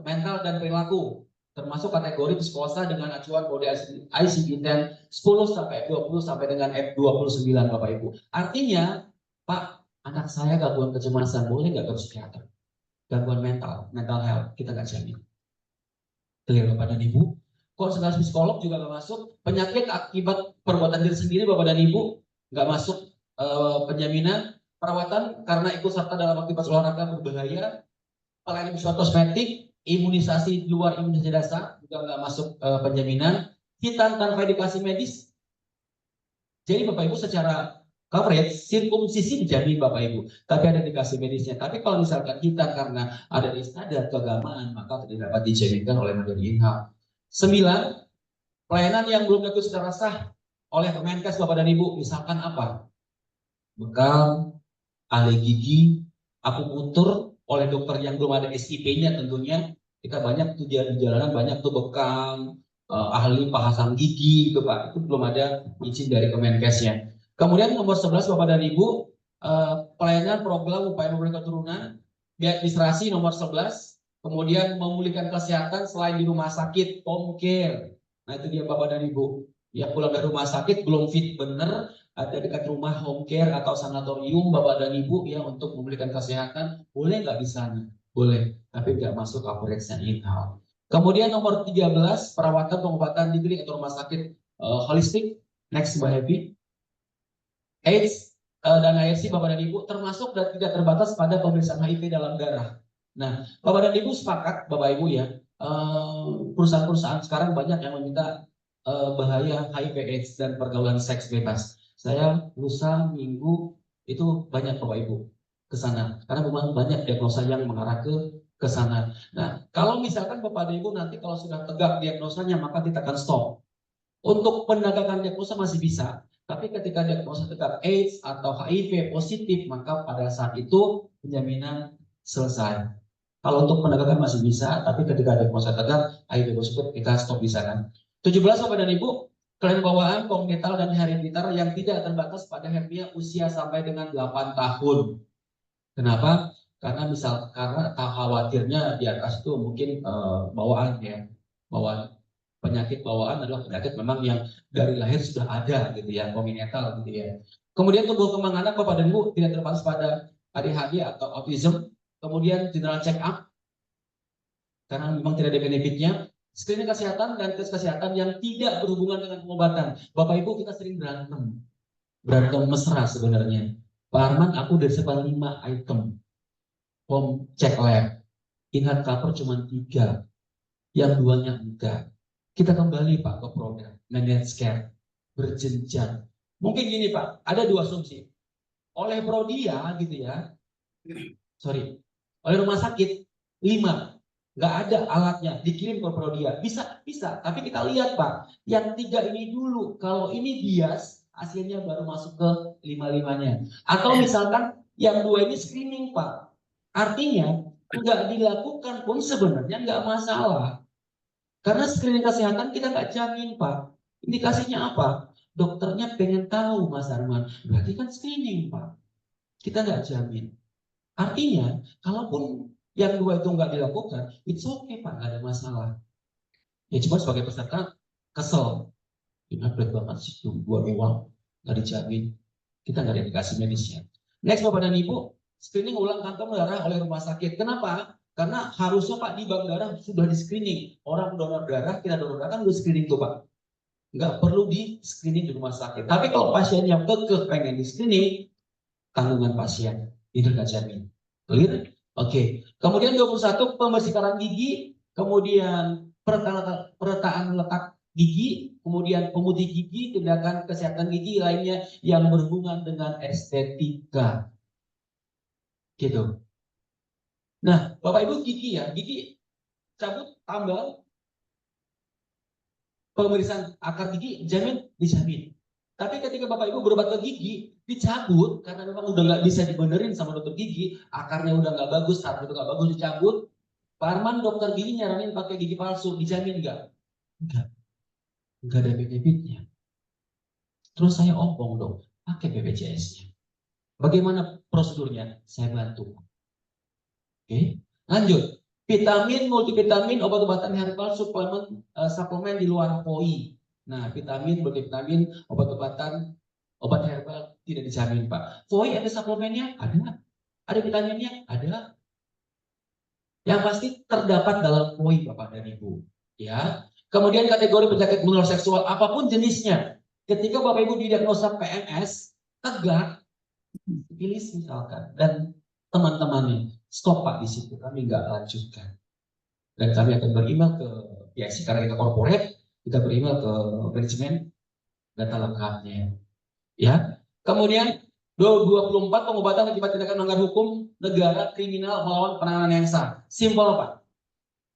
mental dan perilaku, termasuk kategori psikosa dengan acuan kode ICD-10 10 sampai 20 sampai dengan F29 Bapak Ibu. Artinya, Pak, anak saya gangguan kecemasan, boleh nggak ke psikiater? Gangguan mental health, kita nggak jamin. Clear Bapak dan Ibu? Konsultasi psikolog juga nggak masuk. Penyakit akibat perbuatan diri sendiri Bapak dan Ibu nggak masuk penjaminan. Perawatan karena ikut serta dalam aktivitas olahraga berbahaya. Pelayanan kosmetik, imunisasi di luar imunisasi dasar juga nggak masuk penjaminan. Hitan tanpa indikasi medis. Jadi Bapak Ibu secara coverage, sirkumsisi dijamin Bapak Ibu, tapi ada indikasi medisnya. Tapi kalau misalkan hitan karena ada istiadat keagamaan, maka tidak dapat dijaminkan oleh Mandiri INHAL. 9. Pelayanan yang belum diakui secara sah oleh Kemenkes Bapak dan Ibu, misalkan apa? Bekam, ahli gigi, akupunktur oleh dokter yang belum ada SIP-nya tentunya. Kita banyak tuh di jalanan banyak tuh bekam, ahli pasang gigi gitu Pak, itu belum ada izin dari Kemenkesnya. Kemudian nomor 11 Bapak dan Ibu, pelayanan program upaya memberi keturunan, administrasi nomor 11. Kemudian memulihkan kesehatan selain di rumah sakit, home care. Nah itu dia Bapak dan Ibu. Ya pulang dari rumah sakit belum fit bener, ada dekat rumah home care atau sanatorium Bapak dan Ibu ya untuk memberikan kesehatan, boleh nggak di sana? Boleh, tapi nggak masuk coverage-nya in-house. Kemudian nomor 13, perawatan pengobatan di klinik atau rumah sakit holistik. Next, Mbak Happy. AIDS dan ARC Bapak dan Ibu termasuk dan tidak terbatas pada pemeriksaan HIV dalam darah. Nah, Bapak dan Ibu sepakat, Bapak Ibu ya, perusahaan-perusahaan sekarang banyak yang meminta bahaya HIV/AIDS dan pergaulan seks bebas. Saya lusa minggu itu banyak Bapak Ibu ke sana karena memang banyak diagnosa yang mengarah ke sana. Nah, kalau misalkan Bapak dan Ibu nanti kalau sudah tegak diagnosanya maka kita akan stop. Untuk penegakan diagnosa masih bisa, tapi ketika diagnosa tegak AIDS atau HIV positif maka pada saat itu penjaminan selesai. Kalau untuk penegakan masih bisa, tapi ketika diagnosa tegak HIV positif kita stop di sana. 17 Bapak dan Ibu, klaim bawaan kongenital dan hereditar yang tidak terbatas pada hernia usia sampai dengan 8 tahun. Kenapa? Karena khawatirnya di atas itu mungkin bawaan ya, bawaan penyakit bawaan adalah penyakit memang yang dari lahir sudah ada gitu ya, kongenital gitu ya. Kemudian tumbuh kembang anak Bapak dan Ibu tidak terbatas pada ADHD atau autism. Kemudian general check up karena memang tidak ada benefitnya. Screening kesehatan dan tes kesehatan yang tidak berhubungan dengan pengobatan. Bapak Ibu kita sering berantem mesra sebenarnya. Pak Arman, aku udah sebar 5 item home check lab. Ingat cover cuma 3, yang 2-nya enggak. Kita kembali Pak ke produk managed care berjenjang. Mungkin gini Pak, ada 2 asumsi. Oleh Prodia gitu ya, oleh rumah sakit 5. Nggak ada alatnya, dikirim ke Prodia. Bisa, tapi kita lihat Pak, yang 3 ini dulu, kalau ini bias, hasilnya baru masuk ke 5-5-nya. Atau misalkan yang 2 ini screening Pak, artinya nggak dilakukan pun sebenarnya nggak masalah. Karena screening kesehatan kita nggak jamin Pak. Indikasinya apa? Dokternya pengen tahu Mas Arman, berarti kan screening Pak. Kita nggak jamin. Artinya, kalaupun yang 2 itu nggak dilakukan, it's okay Pak, nggak ada masalah. Ya cuma sebagai peserta kesel. Ini berat banget sih, 2 doang, nggak dijamin. Kita nggak ada indikasi medisnya. Next Bapak dan Ibu, screening ulang kantong darah oleh rumah sakit. Kenapa? Karena harusnya Pak di bank darah sudah di screening. Orang donor darah, kita donor darah kan udah screening tuh Pak. Nggak perlu di screening di rumah sakit. Tapi kalau pasien yang kekeh pengen di screening, tanggungan pasien. Itu nggak jamin. Clear? Oke. Kemudian 21 pembersihkan gigi, kemudian peretaan letak gigi, kemudian pemutih gigi, tindakan kesehatan gigi lainnya yang berhubungan dengan estetika. Gitu. Nah, Bapak Ibu gigi ya, gigi cabut tambal pemeriksaan akar gigi dijamin. Tapi ketika Bapak Ibu berobat ke gigi, dicabut karena memang udah nggak bisa dibenerin sama dokter gigi, akarnya udah nggak bagus, saraf itu nggak bagus, dicabut. Pak Arman dokter gigi nyaranin pakai gigi palsu, dijamin nggak? Nggak ada benefitnya. Terus saya ompong dong, pakai BPJS-nya. Bagaimana prosedurnya? Saya bantu. Oke, lanjut. Vitamin, multivitamin, obat-obatan herbal, suplemen di luar POI. Nah, vitamin, multivitamin, obat-obatan, obat herbal tidak dijamin Pak. POI ada suplemennya? Ada. Ada vitaminnya? Ada. Yang pasti terdapat dalam POI Bapak dan Ibu. Ya. Kemudian kategori penyakit menular seksual apapun jenisnya. Ketika Bapak Ibu didiagnosa PMS, tegak, sifilis misalkan, dan teman-temannya, stop Pak di situ. Kami nggak lanjutkan. Dan kami akan beremail ke PIC karena kita corporate. Kita beremail ke manajemen data lengkapnya. Ya. Kemudian 24 pengobatan akibat tindakan melanggar hukum negara kriminal melawan penanganan yang sah. Simpel Pak.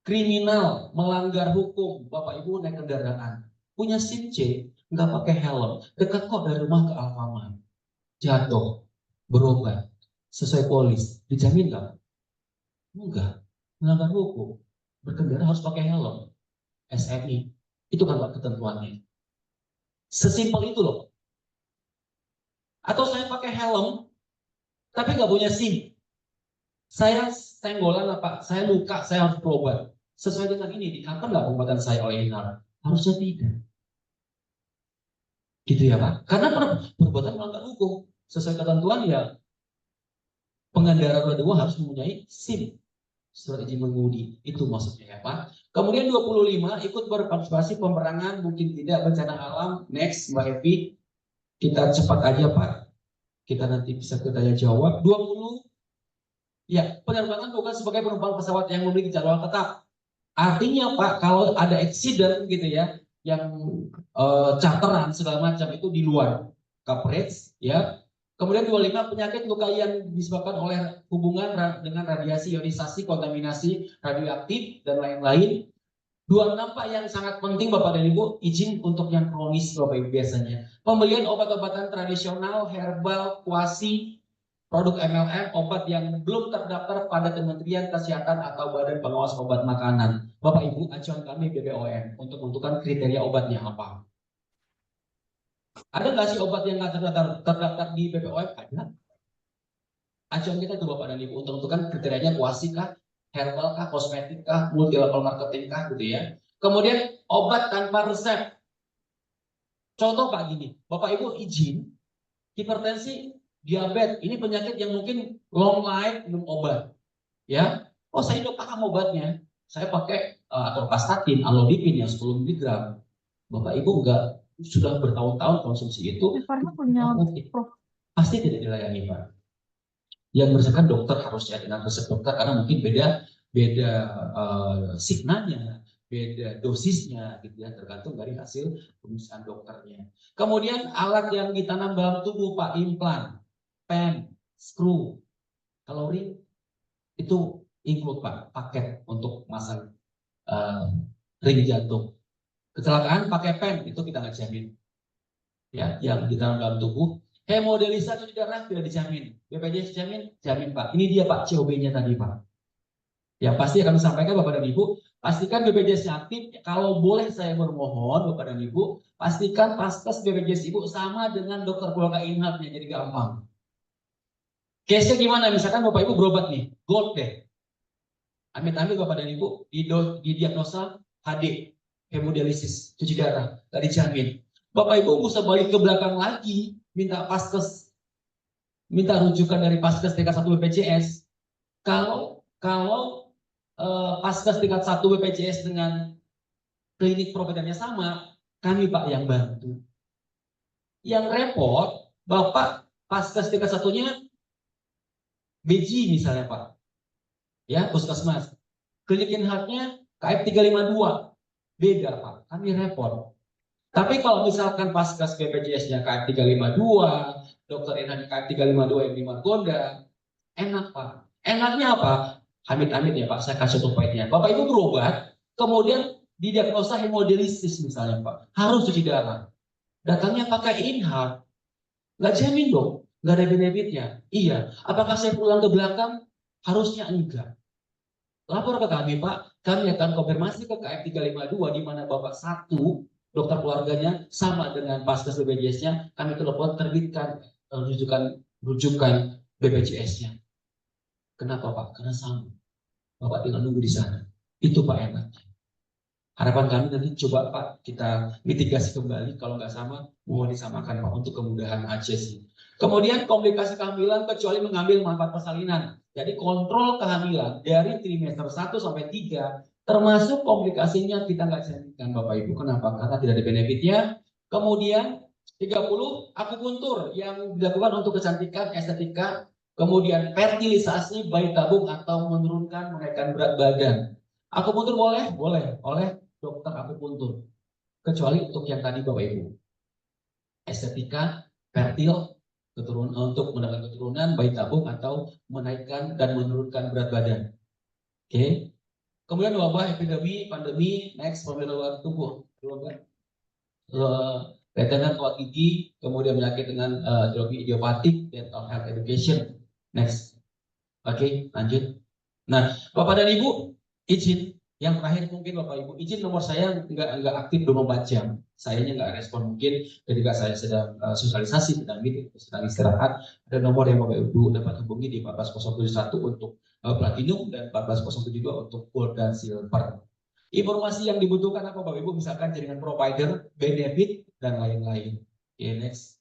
Kriminal melanggar hukum, Bapak Ibu naik kendaraan, punya SIM C, nggak pakai helm, dekat kok dari rumah ke Alfamart, jatuh, berobat, sesuai polis, dijamin nggak? Enggak, melanggar hukum, berkendara harus pakai helm, SMI. Itu kan Pak ketentuannya. Sesimpel itu loh. Atau saya pakai helm, tapi nggak punya SIM. Saya senggolan apa? Saya luka, saya harus berobat. Sesuai dengan ini, di cover nggak pengobatan saya oleh Inara? Harusnya tidak. Gitu ya Pak. Karena perbuatan melanggar hukum. Sesuai ketentuan ya pengendara roda 2 harus mempunyai SIM, surat izin mengemudi. Itu maksudnya ya Pak. Kemudian 25 ikut berpartisipasi pemerangan mungkin tidak bencana alam. Next Mbak Evi, kita cepat aja Pak. Kita nanti bisa bertanya jawab. 20 ya, penerbangan bukan sebagai penumpang pesawat yang memiliki jadwal tetap. Artinya Pak, kalau ada accident gitu ya, yang charteran segala macam itu di luar coverage ya. Kemudian 25 penyakit luka yang disebabkan oleh hubungan dengan radiasi ionisasi, kontaminasi radioaktif dan lain-lain. 26 Pak yang sangat penting Bapak dan Ibu, izin untuk yang kronis Bapak Ibu biasanya. Pembelian obat-obatan tradisional, herbal, kuasi, produk MLM, obat yang belum terdaftar pada Kementerian Kesehatan atau Badan Pengawas Obat Makanan. Bapak Ibu, acuan kami BPOM untuk menentukan kriteria obatnya apa. Ada nggak sih obat yang nggak terdaftar di BPOM? Ada. Acuan kita itu Bapak dan Ibu untuk menentukan kriterianya kuasi kah, herbal kah, kosmetik kah, multi level marketing kah gitu ya. Kemudian obat tanpa resep. Contoh Pak gini, Bapak Ibu izin hipertensi, diabetes, ini penyakit yang mungkin long life minum obat. Ya, oh saya udah paham obatnya. Saya pakai atorvastatin, amlodipin yang 10 mg. Bapak Ibu enggak sudah bertahun-tahun konsumsi itu, pasti tidak dilayani Pak. Yang berdasarkan dokter harusnya dengan resep dokter karena mungkin beda signalnya, beda dosisnya gitu ya, tergantung dari hasil pemeriksaan dokternya. Kemudian alat yang ditanam dalam tubuh Pak, implan, pen, screw, kalau ring itu include Pak, paket untuk masang ring jantung. Kecelakaan pakai pen itu kita nggak jamin. Ya, yang ditanam dalam tubuh. Hemodialisa cuci darah tidak dijamin. BPJS jamin, jamin Pak. Ini dia Pak COB-nya tadi Pak. Ya pasti akan disampaikan Bapak dan Ibu. Pastikan BPJS-nya aktif. Kalau boleh saya bermohon Bapak dan Ibu, pastikan paskes BPJS Ibu sama dengan dokter keluarga inapnya, jadi gampang. Case-nya gimana? Misalkan Bapak Ibu berobat nih, gold deh. Amit-amit Bapak dan Ibu didiagnosa HD, hemodialisis, cuci darah, nggak dijamin. Bapak Ibu bisa balik ke belakang lagi, minta paskes, minta rujukan dari paskes tingkat 1 BPJS. Kalau paskes tingkat 1 BPJS dengan klinik providernya sama, kami Pak yang bantu. Yang repot, Bapak paskes tingkat 1-nya BG misalnya Pak, ya puskesmas. Klinik Inhatnya KF 352, beda Pak, kami repot. Tapi kalau misalkan paskes BPJS-nya KF 352, dokter Inhatnya KF 352 yang di Margonda, enak Pak. Enaknya apa? Amit-amit ya Pak, saya kasih contoh baiknya. Bapak Ibu berobat, kemudian didiagnosa hemodialisis misalnya Pak, harus cuci darah. Datangnya pakai Inhat, nggak jamin dong, nggak ada benefitnya. Iya, apakah saya pulang ke belakang? Harusnya enggak. Lapor ke kami Pak, kami akan konfirmasi ke KF 352 di mana Bapak satu, dokter keluarganya sama dengan paskes BPJS-nya, kami telepon terbitkan rujukan BPJS-nya. Kenapa Pak? Karena sama. Bapak tinggal nunggu di sana. Itu Pak enaknya. Harapan kami nanti coba Pak kita mitigasi kembali, kalau nggak sama mohon disamakan Pak untuk kemudahan aja sih. Kemudian komplikasi kehamilan kecuali mengambil manfaat persalinan. Jadi kontrol kehamilan dari trimester 1 sampai 3 termasuk komplikasinya kita nggak jaminkan Bapak Ibu. Kenapa? Karena tidak ada benefitnya. Kemudian 30 akupuntur yang dilakukan untuk kecantikan, estetika, kemudian fertilisasi bayi tabung atau menurunkan menaikkan berat badan. Akupuntur boleh oleh dokter akupuntur. Kecuali untuk yang tadi Bapak Ibu. Estetika, fertil, untuk mendapatkan keturunan, bayi tabung atau menaikkan dan menurunkan berat badan. Oke. Kemudian wabah, epidemi, pandemi, next pembedahan tubuh, retenan kawat gigi, kemudian penyakit dengan drogi idiopatik, dental health education, next. Oke, lanjut. Nah, Bapak dan Ibu, izin. Yang terakhir mungkin Bapak Ibu, izin nomor saya nggak aktif 24 jam. Sayanya nggak respon mungkin ketika saya sedang sosialisasi, sedang meeting, sedang istirahat. Ada nomor yang Bapak Ibu dapat hubungi di 14071 untuk platinum dan 14072 untuk gold dan silver. Informasi yang dibutuhkan apa Bapak Ibu? Misalkan jaringan provider, benefit, dan lain-lain. Oke, next.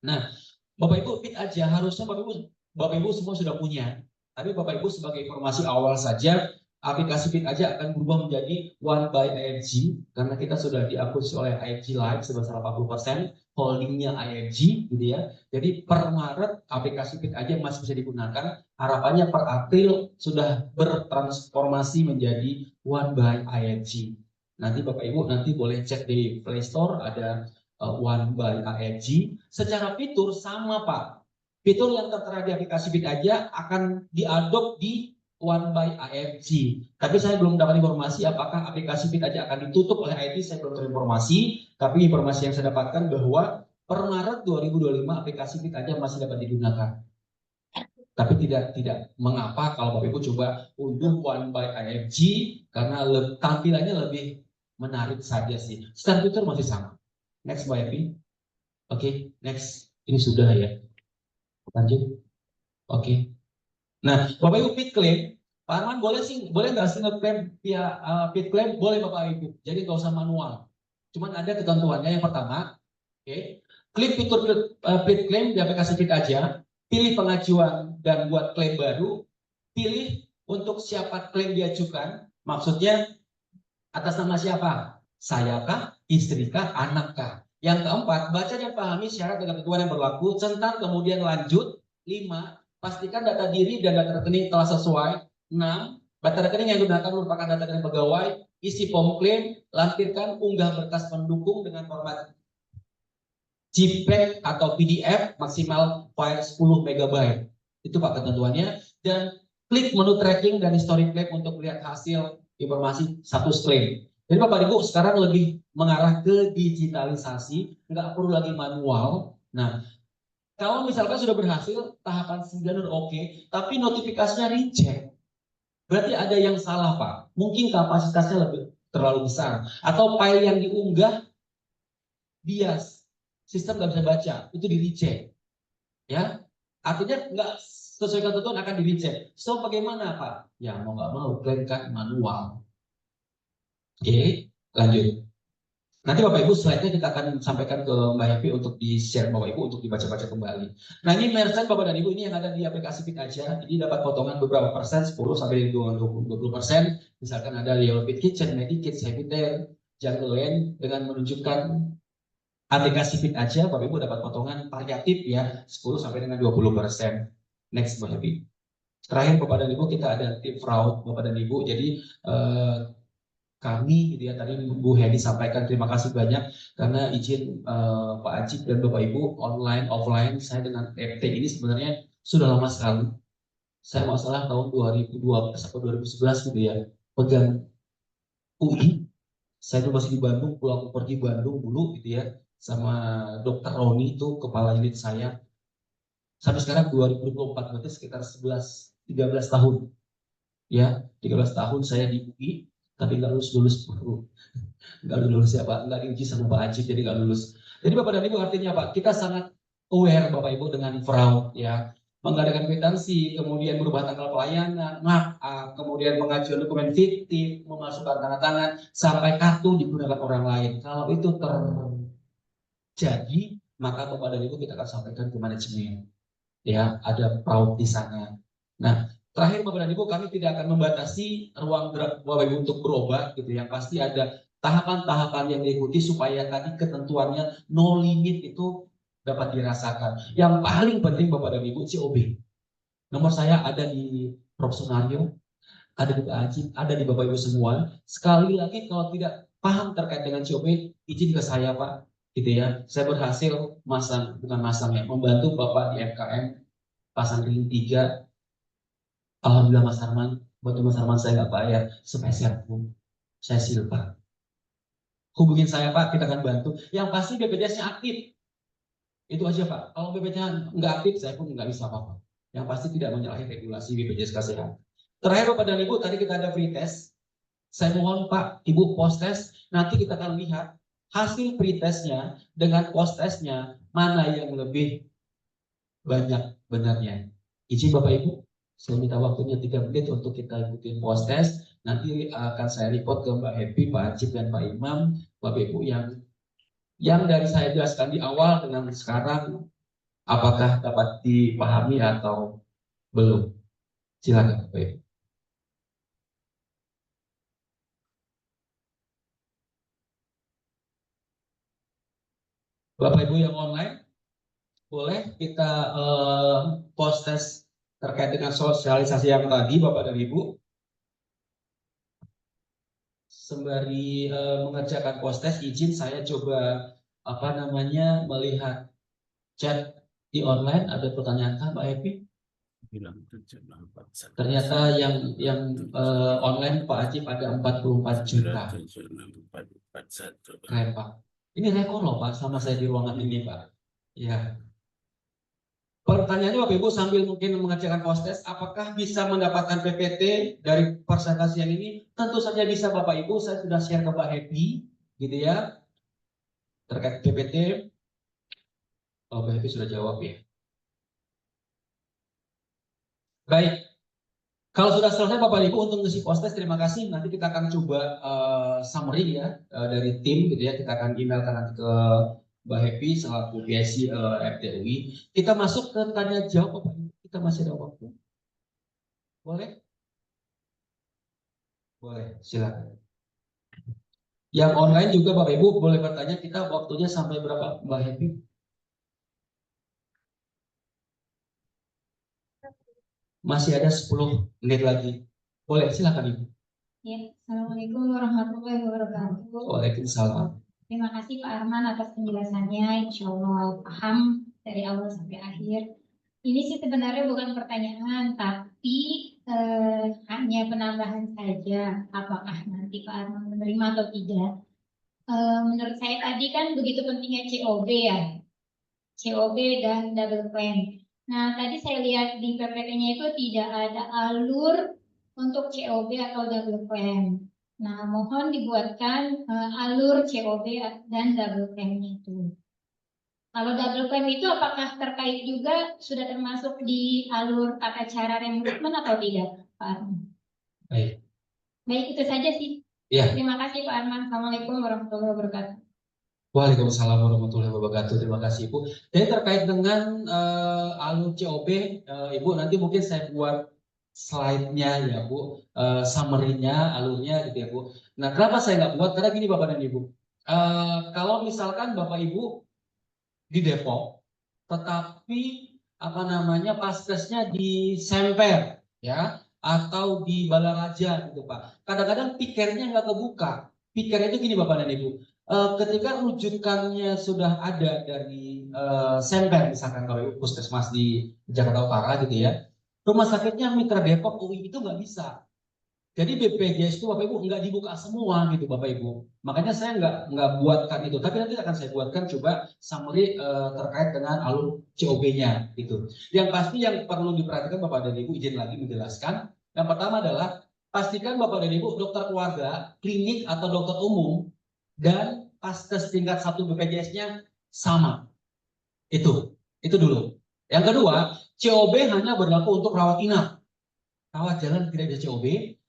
Nah, Bapak Ibu fit aja, harusnya Bapak Ibu semua sudah punya. Tapi Bapak Ibu sebagai informasi awal saja, aplikasi fit aja akan berubah menjadi One by ING karena kita sudah diakuisisi oleh ING Life sebesar 40%, holdingnya ING gitu ya. Jadi per Maret aplikasi fit aja masih bisa digunakan. Harapannya per April sudah bertransformasi menjadi One by ING. Nanti Bapak Ibu nanti boleh cek di Play Store ada One by ING. Secara fitur sama Pak. Fitur yang tertera di aplikasi Fit aja akan diadop di One by ING. Tapi saya belum dapat informasi apakah aplikasi Fit aja akan ditutup oleh IT, saya belum terinformasi. Tapi informasi yang saya dapatkan bahwa per Maret 2025 aplikasi Fit aja masih dapat digunakan. Tapi tidak mengapa kalau Bapak Ibu coba unduh One by ING karena tampilannya lebih menarik saja sih. Secara fitur masih sama. Next Mbak Evi. Oke, next. Ini sudah ya. Lanjut. Oke. Nah, Bapak Ibu fit claim, Pak Arman boleh nggak sih nge-claim via fit claim? Boleh Bapak Ibu. Jadi nggak usah manual. Cuman ada ketentuannya. Yang pertama, oke, klik fitur fit claim di aplikasi Fit aja, pilih pengajuan dan buat klaim baru, pilih untuk siapa klaim diajukan, maksudnya atas nama siapa? Saya kah, istri kah, anak kah? Yang keempat, baca dan pahami syarat dan ketentuan yang berlaku, centang kemudian lanjut. 5, pastikan data diri dan data rekening telah sesuai. 6, data rekening yang digunakan merupakan data rekening pegawai, isi form klaim, lampirkan unggah berkas pendukung dengan format JPEG atau PDF maksimal file 10 MB. Itu Pak ketentuannya. Dan klik menu tracking dan history claim untuk lihat hasil informasi status klaim. Jadi Bapak Ibu sekarang lebih mengarah ke digitalisasi, nggak perlu lagi manual. Nah, kalau misalkan sudah berhasil, tahapan 9 udah oke, tapi notifikasinya reject. Berarti ada yang salah Pak. Mungkin kapasitasnya lebih terlalu besar. Atau file yang diunggah bias, sistem nggak bisa baca, itu di reject. Ya, artinya nggak sesuai ketentuan akan di reject. So bagaimana Pak? Ya mau nggak mau klaim kan manual. Oke, lanjut. Nanti Bapak Ibu slide-nya kita akan sampaikan ke Mbak Happy untuk di-share Bapak Ibu untuk dibaca-baca kembali. Nah ini merchant Bapak dan Ibu ini yang ada di aplikasi Fit aja. Jadi dapat potongan beberapa persen, 10 sampai 20%. Misalkan ada Leo Fit Kitchen, Medikit, Happy Tail, Jungle Land dengan menunjukkan aplikasi Fit aja, Bapak Ibu dapat potongan variatif ya, 10 sampai dengan 20%. Next Mbak Happy. Terakhir Bapak dan Ibu kita ada tip fraud Bapak dan Ibu. Jadi kami gitu ya, tadi Bu Hedi sampaikan terima kasih banyak karena izin Pak Ajib dan Bapak Ibu online offline saya dengan FT ini sebenarnya sudah lama sekali. Saya masalah tahun 2012 atau 2011 gitu ya, pegang UI. Saya tuh masih di Bandung, pulang pergi Bandung dulu gitu ya, sama Dokter Roni itu kepala unit saya. Sampai sekarang 2024 berarti sekitar 13 tahun. Ya, 13 tahun saya di UI. Tapi nggak lulus siapa, nggak diuji sama Pak Ajib, jadi nggak lulus. Jadi Bapak dan Ibu artinya Pak, kita sangat aware Bapak Ibu dengan fraud ya, mengadakan kwitansi, kemudian berubah tanggal pelayanan, kemudian pengajuan dokumen fiktif, memasukkan tanda tangan, sampai kartu digunakan orang lain. Kalau itu terjadi, maka Bapak dan Ibu kita akan sampaikan ke manajemen. Ya, ada fraud di sana. Nah, terakhir Bapak dan Ibu, kami tidak akan membatasi ruang gerak Bapak Ibu untuk berobat gitu. Yang pasti ada tahapan-tahapan yang diikuti supaya tadi ketentuannya no limit itu dapat dirasakan. Yang paling penting Bapak dan Ibu COB. Nomor saya ada di Prof. Sunario, ada di Pak Ajib, ada di Bapak Ibu semua. Sekali lagi kalau tidak paham terkait dengan COB, izin ke saya Pak. Gitu ya. Saya berhasil membantu Bapak di FKM pasang ring 3. Alhamdulillah Mas Arman, buat Mas Arman saya nggak bayar sepeser pun, saya silpa. Hubungin saya Pak, kita akan bantu. Yang pasti BPJS-nya aktif, itu aja Pak. Kalau BPJS nggak aktif, saya pun nggak bisa apa-apa. Yang pasti tidak menyalahi regulasi BPJS Kesehatan. Terakhir Bapak dan Ibu, tadi kita ada free test. Saya mohon Pak, Ibu post test. Nanti kita akan lihat hasil free testnya dengan post testnya mana yang lebih banyak benarnya. Izin Bapak Ibu. Saya minta waktunya 3 menit untuk kita ikutin post test. Nanti akan saya report ke Mbak Happy, Pak Ajib, dan Pak Imam, Bapak Ibu yang Yang dari saya jelaskan di awal dengan sekarang, apakah dapat dipahami atau belum? Silakan, Bapak Ibu. Bapak Ibu yang online, boleh kita post test terkait dengan sosialisasi yang tadi, Bapak dan Ibu. Sembari mengerjakan post test, izin saya coba melihat chat di online. Ada pertanyaan Mbak Epi? Ternyata yang online Pak Ajib ada 44 juta. Keren Pak. Ini rekor loh Pak, sama saya di ruangan ini Pak. Ya. Pertanyaannya Bapak Ibu sambil mungkin mengerjakan post test, apakah bisa mendapatkan PPT dari presentasi yang ini? Tentu saja bisa Bapak Ibu, saya sudah share ke Mbak Happy, gitu ya. Terkait PPT, Mbak Happy sudah jawab ya. Baik, kalau sudah selesai Bapak Ibu untuk ngisi post test, terima kasih. Nanti kita akan coba summary ya dari tim, gitu ya. Kita akan emailkan nanti ke Mbak Happy selaku PIC FTUI. Kita masuk ke tanya jawab Bapak Ibu. Kita masih ada waktu. Boleh? Boleh, silakan. Yang online juga Bapak Ibu boleh bertanya, kita waktunya sampai berapa Mbak Happy? Masih ada 10 menit lagi. Boleh, silakan Ibu. Ya, Assalamualaikum warahmatullahi wabarakatuh. Waalaikumsalam. Terima kasih Pak Arman atas penjelasannya. Insya Allah paham dari awal sampai akhir. Ini sih sebenarnya bukan pertanyaan, tapi hanya penambahan saja. Apakah nanti Pak Arman menerima atau tidak? Menurut saya tadi kan begitu pentingnya COB ya, COB dan double claim. Nah, tadi saya lihat di PPT-nya itu tidak ada alur untuk COB atau double claim. Nah, mohon dibuatkan alur COB dan double claim itu. Kalau double claim itu apakah terkait juga sudah termasuk di alur tata cara rekrutmen atau tidak, Pak Arman? Baik. Baik, itu saja sih. Ya. Terima kasih Pak Arman. Assalamualaikum warahmatullahi wabarakatuh. Waalaikumsalam warahmatullahi wabarakatuh. Terima kasih Ibu. Jadi terkait dengan alur COB, Ibu nanti mungkin saya buat slide-nya ya Bu, summary-nya, alurnya gitu ya Bu. Nah kenapa saya nggak buat? Karena gini Bapak dan Ibu, kalau misalkan Bapak Ibu di Depok, tetapi paskesnya di Semper ya, atau di Balaraja gitu Pak. Kadang-kadang pikernya nggak kebuka. Pikernya itu gini Bapak dan Ibu. Ketika rujukannya sudah ada dari Semper misalkan kalau puskesmas di Jakarta Utara gitu ya, rumah sakitnya Mitra Depok UI itu nggak bisa. Jadi BPJS itu Bapak Ibu nggak dibuka semua gitu Bapak Ibu. Makanya saya nggak buatkan itu. Tapi nanti akan saya buatkan coba summary terkait dengan alur COB-nya gitu. Yang pasti yang perlu diperhatikan Bapak dan Ibu, izin lagi menjelaskan. Yang pertama adalah pastikan Bapak dan Ibu dokter keluarga, klinik atau dokter umum dan paskes tingkat 1 BPJS-nya sama. Itu dulu. Yang kedua, COB hanya berlaku untuk rawat inap. Rawat jalan tidak ada COB.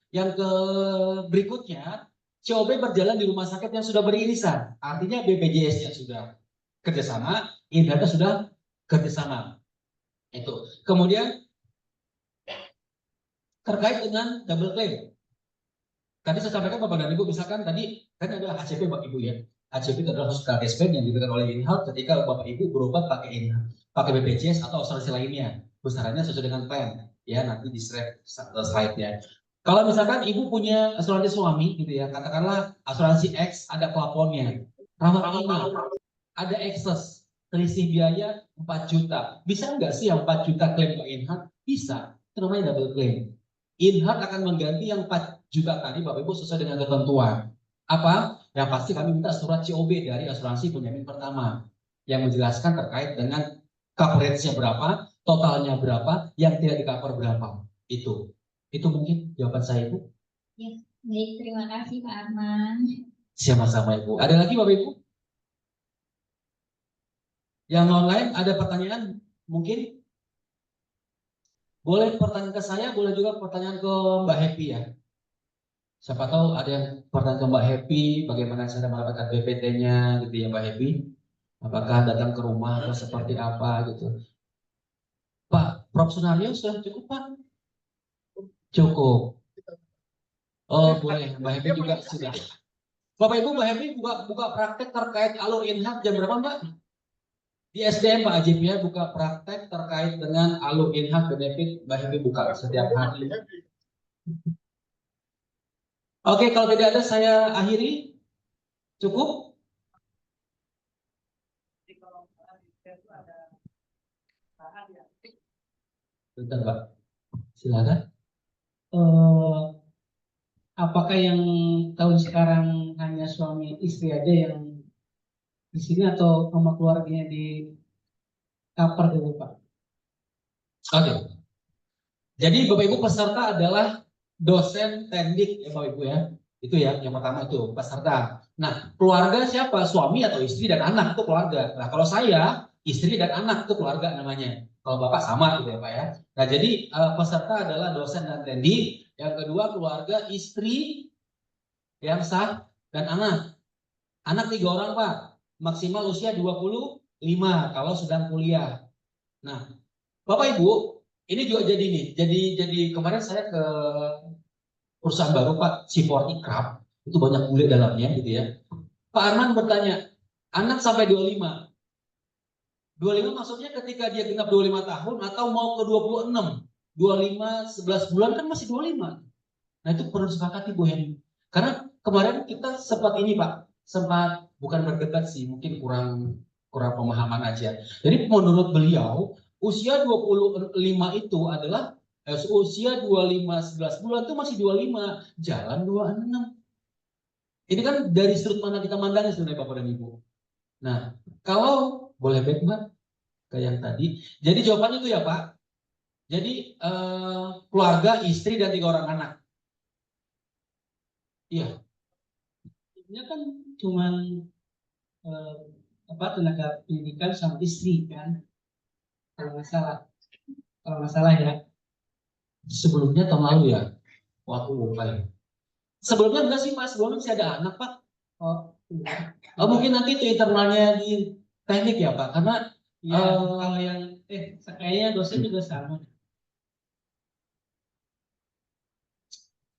Yang berikutnya, COB berjalan di rumah sakit yang sudah beririsan. Artinya BPJS-nya sudah kerjasama, Indata sudah kerjasama. Itu. Kemudian terkait dengan double claim. Tadi saya sampaikan Bapak dan Ibu, misalkan tadi kan ada HCP Bapak Ibu ya. HCP itu adalah hospital cash pay yang diberikan oleh InHealth ketika Bapak Ibu berobat pakai BPJS atau asuransi lainnya. Besarannya sesuai dengan plan. Ya, nanti di slide-nya. Kalau misalkan Ibu punya asuransi suami gitu ya, katakanlah asuransi X ada plafonnya. Rawat inap, ada excess, selisih biaya 4 juta. Bisa nggak sih yang 4 juta klaim ke InHealth? Bisa. Itu namanya double claim. InHealth akan mengganti yang 4 juta tadi Bapak Ibu sesuai dengan ketentuan. Apa? Yang pasti kami minta surat COB dari asuransi penjamin pertama yang menjelaskan terkait dengan coverage-nya berapa, totalnya berapa, yang tidak di-cover berapa. Itu mungkin jawaban saya Ibu. Ya, baik, terima kasih Pak Arman. Sama-sama Ibu. Ada lagi Bapak Ibu? Yang online ada pertanyaan mungkin? Boleh pertanyaan ke saya, boleh juga pertanyaan ke Mbak Happy ya. Siapa tahu ada yang pertanyaan ke Mbak Happy, bagaimana cara mendapatkan BPT-nya gitu ya Mbak Happy. Apakah datang ke rumah atau seperti apa gitu. Pak, Prof. Sunario sudah cukup Pak? Cukup. Oh boleh, Mbak Happy juga sudah. Bapak Ibu, Mbak Happy buka praktek terkait alur inhak jam berapa Mbak? Di SDM Pak Ajib ya, buka praktek terkait dengan alur inhak benefit Mbak Happy buka setiap hari. Oke, kalau tidak ada saya akhiri. Cukup? Bentar Pak, silakan. Apakah yang tahun sekarang hanya suami istri aja yang di sini atau sama keluarganya di cover dulu Pak? Oke. Jadi Bapak Ibu peserta adalah dosen teknik ya Bapak Ibu ya. Itu ya, yang pertama itu peserta. Nah, keluarga siapa? Suami atau istri dan anak itu keluarga. Nah, kalau saya istri dan anak itu keluarga namanya. Kalau Bapak sama gitu ya Pak ya. Nah, jadi peserta adalah dosen dan teknik. Yang kedua keluarga istri yang sah dan anak. Anak 3 orang Pak. Maksimal usia 25 kalau sedang kuliah. Nah, Bapak Ibu, ini juga jadi nih. Jadi kemarin saya ke perusahaan baru Pak, C4 Ikrab, itu banyak bule dalamnya gitu ya. Pak Arman bertanya, anak sampai 25. 25 maksudnya ketika dia genap 25 tahun atau mau ke 26. 25, 11 bulan kan masih 25. Nah itu perlu disepakati Bu Henny. Karena kemarin kita sempat ini Pak, sempat bukan berdebat sih, mungkin kurang pemahaman aja. Jadi menurut beliau, usia 25 itu adalah usia 25 11 bulan itu masih 25, jalan 26. Ini kan dari sudut mana kita mandangnya sebenarnya Bapak dan Ibu. Nah, kalau boleh back Mbak ke yang tadi. Jadi jawabannya itu ya Pak. Jadi keluarga, istri dan 3 orang anak. Iya. Ini kan cuman tenaga pendidikan sama istri kan, kalau nggak salah ya. Sebelumnya tahun lalu ya. Wah, aku lupa ya. Sebelumnya enggak sih Pak, sebelumnya masih ada anak Pak. Oh, mungkin nanti itu internalnya di teknik ya Pak, karena Ya, kalau yang kayaknya dosen juga sama.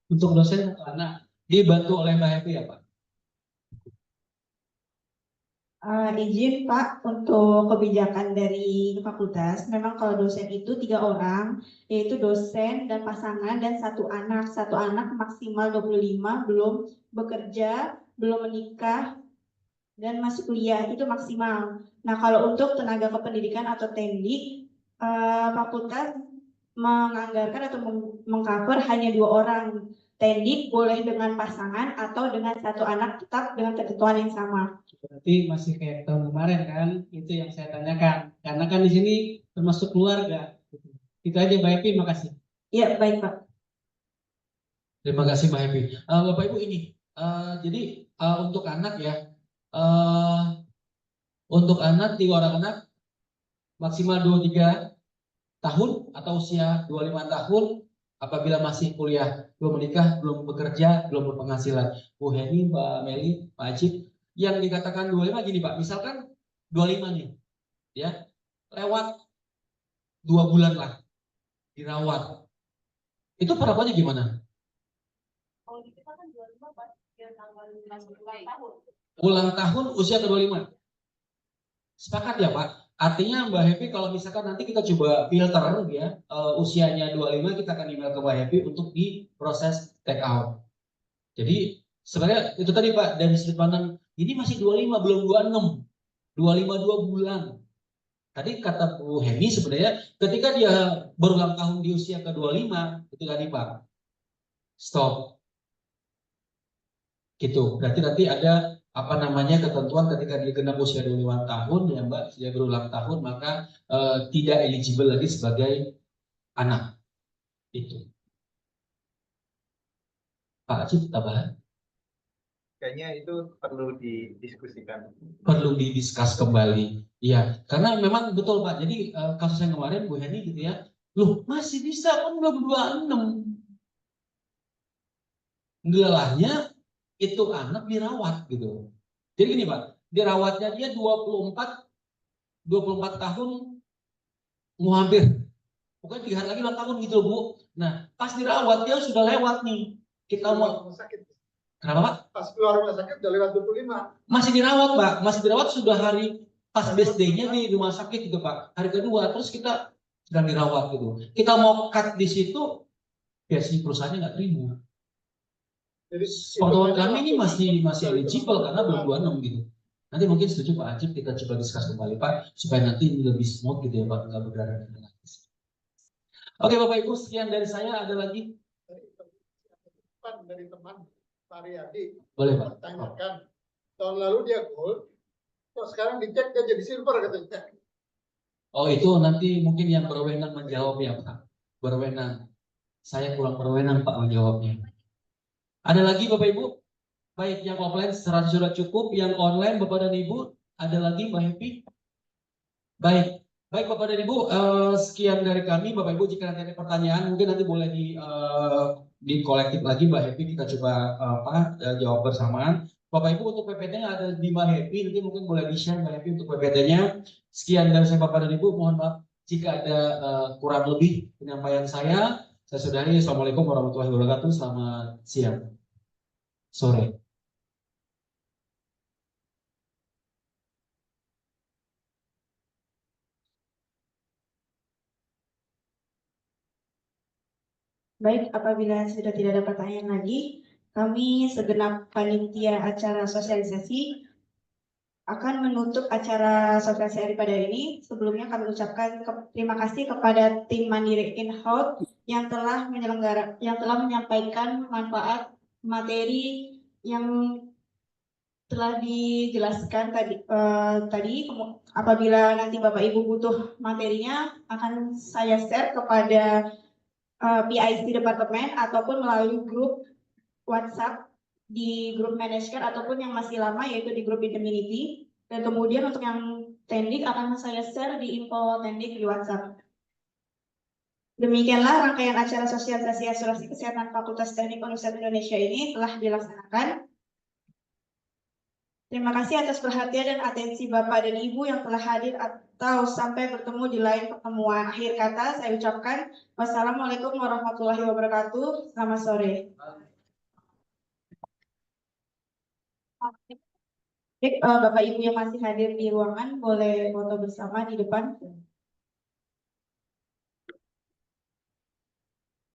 Untuk dosen atau anak dibantu oleh Mbak Happy ya Pak. Izin Pak, untuk kebijakan dari fakultas, memang kalau dosen itu 3 orang, yaitu dosen dan pasangan dan 1 anak. 1 anak maksimal 25, belum bekerja, belum menikah, dan masih kuliah, itu maksimal. Nah, kalau untuk tenaga kependidikan atau teknik, fakultas menganggarkan atau mengcover hanya 2 orang. Teknik boleh dengan pasangan atau dengan 1 anak tetap dengan ketentuan yang sama. berarti masih kayak tahun kemarin kan, itu yang saya tanyakan. Karena kan di sini termasuk keluarga. Itu aja Mbak Happy, makasih. Iya, baik Pak. Terima kasih Mbak Happy. Bapak Ibu ini, jadi untuk anak ya, untuk anak 3 orang anak maksimal 23 tahun atau usia 25 tahun apabila masih kuliah, belum menikah, belum bekerja, belum berpenghasilan. Bu Henny, Mbak Meli, Pak Ajib, yang dikatakan 25 gini Pak, misalkan 25 nih, ya, lewat 2 bulan lah dirawat. Itu perawatannya gimana? Kalau kita kan 25 Pak, ya tanggal 15 tahun. Ulang tahun usia ke-25. Sepakat ya Pak? Artinya Mbak Happy kalau misalkan nanti kita coba filter ya, usianya 25 kita akan email ke Mbak Happy untuk diproses take out. Jadi sebenarnya itu tadi Pak, dari sudut pandang ini masih 25 belum 26. 25 2 bulan. Tadi kata Bu Hemi sebenarnya ketika dia berulang tahun di usia ke-25 itu tadi Pak. Stop. Gitu. Berarti nanti ada apa namanya ketentuan ketika dia genap usia 25 tahun ya Mbak, dia berulang tahun maka tidak eligible lagi sebagai anak. Itu. Pak Acif tambahan? Kayaknya itu perlu didiskusikan. Perlu didiskus kembali. Iya, karena memang betul Pak. Jadi kasus yang kemarin Bu Heni gitu ya, loh masih bisa kan belum 26. Ngelahnya itu anak dirawat gitu. Jadi gini Pak, dirawatnya dia 24 tahun, mau hampir, pokoknya 3 hari lagi ulang tahun gitu Bu. Nah, pas dirawat dia sudah lewat nih. Kita mau, Rumah sakit. kenapa Pak? Pas keluar rumah sakit udah lewat 25. Masih dirawat Pak, masih dirawat sudah hari pas birthday-nya di rumah sakit gitu Pak. Hari kedua, terus kita sedang dirawat gitu. Kita mau cut di situ, ya si perusahaannya nggak terima. Jadi Pengetahuan kami ini masih eligible karena belum 26 gitu. Nanti mungkin setuju Pak Ajib, kita coba diskus kembali Pak, supaya nanti ini lebih smooth gitu ya Pak, nggak berdarah lagi. Oke Bapak Ibu, sekian dari saya. Ada lagi? dari teman Pak Riyadi Boleh Pak. tanyakan tahun lalu dia gold, kok sekarang dicek dia jadi silver katanya. Oh itu nanti mungkin yang berwenang menjawab ya Pak. Berwenang. Saya kurang berwenang Pak menjawabnya. Ada lagi Bapak Ibu? Baik, yang offline sudah cukup, yang online Bapak dan Ibu, ada lagi Mbak Happy? Baik, baik Bapak dan Ibu, sekian dari kami. Bapak Ibu jika nanti ada pertanyaan, mungkin nanti boleh di kolektif lagi Mbak Happy, kita coba jawab bersamaan. Bapak Ibu untuk PPT-nya ada di Mbak Happy, nanti mungkin boleh di-share Mbak Happy untuk PPT-nya. Sekian dari saya Bapak dan Ibu, mohon maaf jika ada kurang lebih penyampaian saya. Saya sudahi. Assalamualaikum warahmatullahi wabarakatuh. Selamat siang, sore. Baik, apabila sudah tidak ada pertanyaan lagi, kami segenap panitia acara sosialisasi akan menutup acara sosialisasi hari pada ini. Sebelumnya kami ucapkan terima kasih kepada tim Mandiri In-House yang telah menyampaikan manfaat materi yang telah dijelaskan tadi. Apabila nanti Bapak Ibu butuh materinya, akan saya share kepada PIC departemen ataupun melalui grup WhatsApp di grup manager ataupun yang masih lama yaitu di grup Interminity. Dan kemudian untuk yang tendik akan saya share di info tendik di WhatsApp. Demikianlah rangkaian acara sosialisasi asuransi kesehatan Fakultas Teknik Universitas Indonesia ini telah dilaksanakan. Terima kasih atas perhatian dan atensi Bapak dan Ibu yang telah hadir atau sampai bertemu di lain pertemuan. Akhir kata saya ucapkan wassalamualaikum warahmatullahi wabarakatuh. Selamat sore. Baik, Bapak Ibu yang masih hadir di ruangan boleh foto bersama di depan.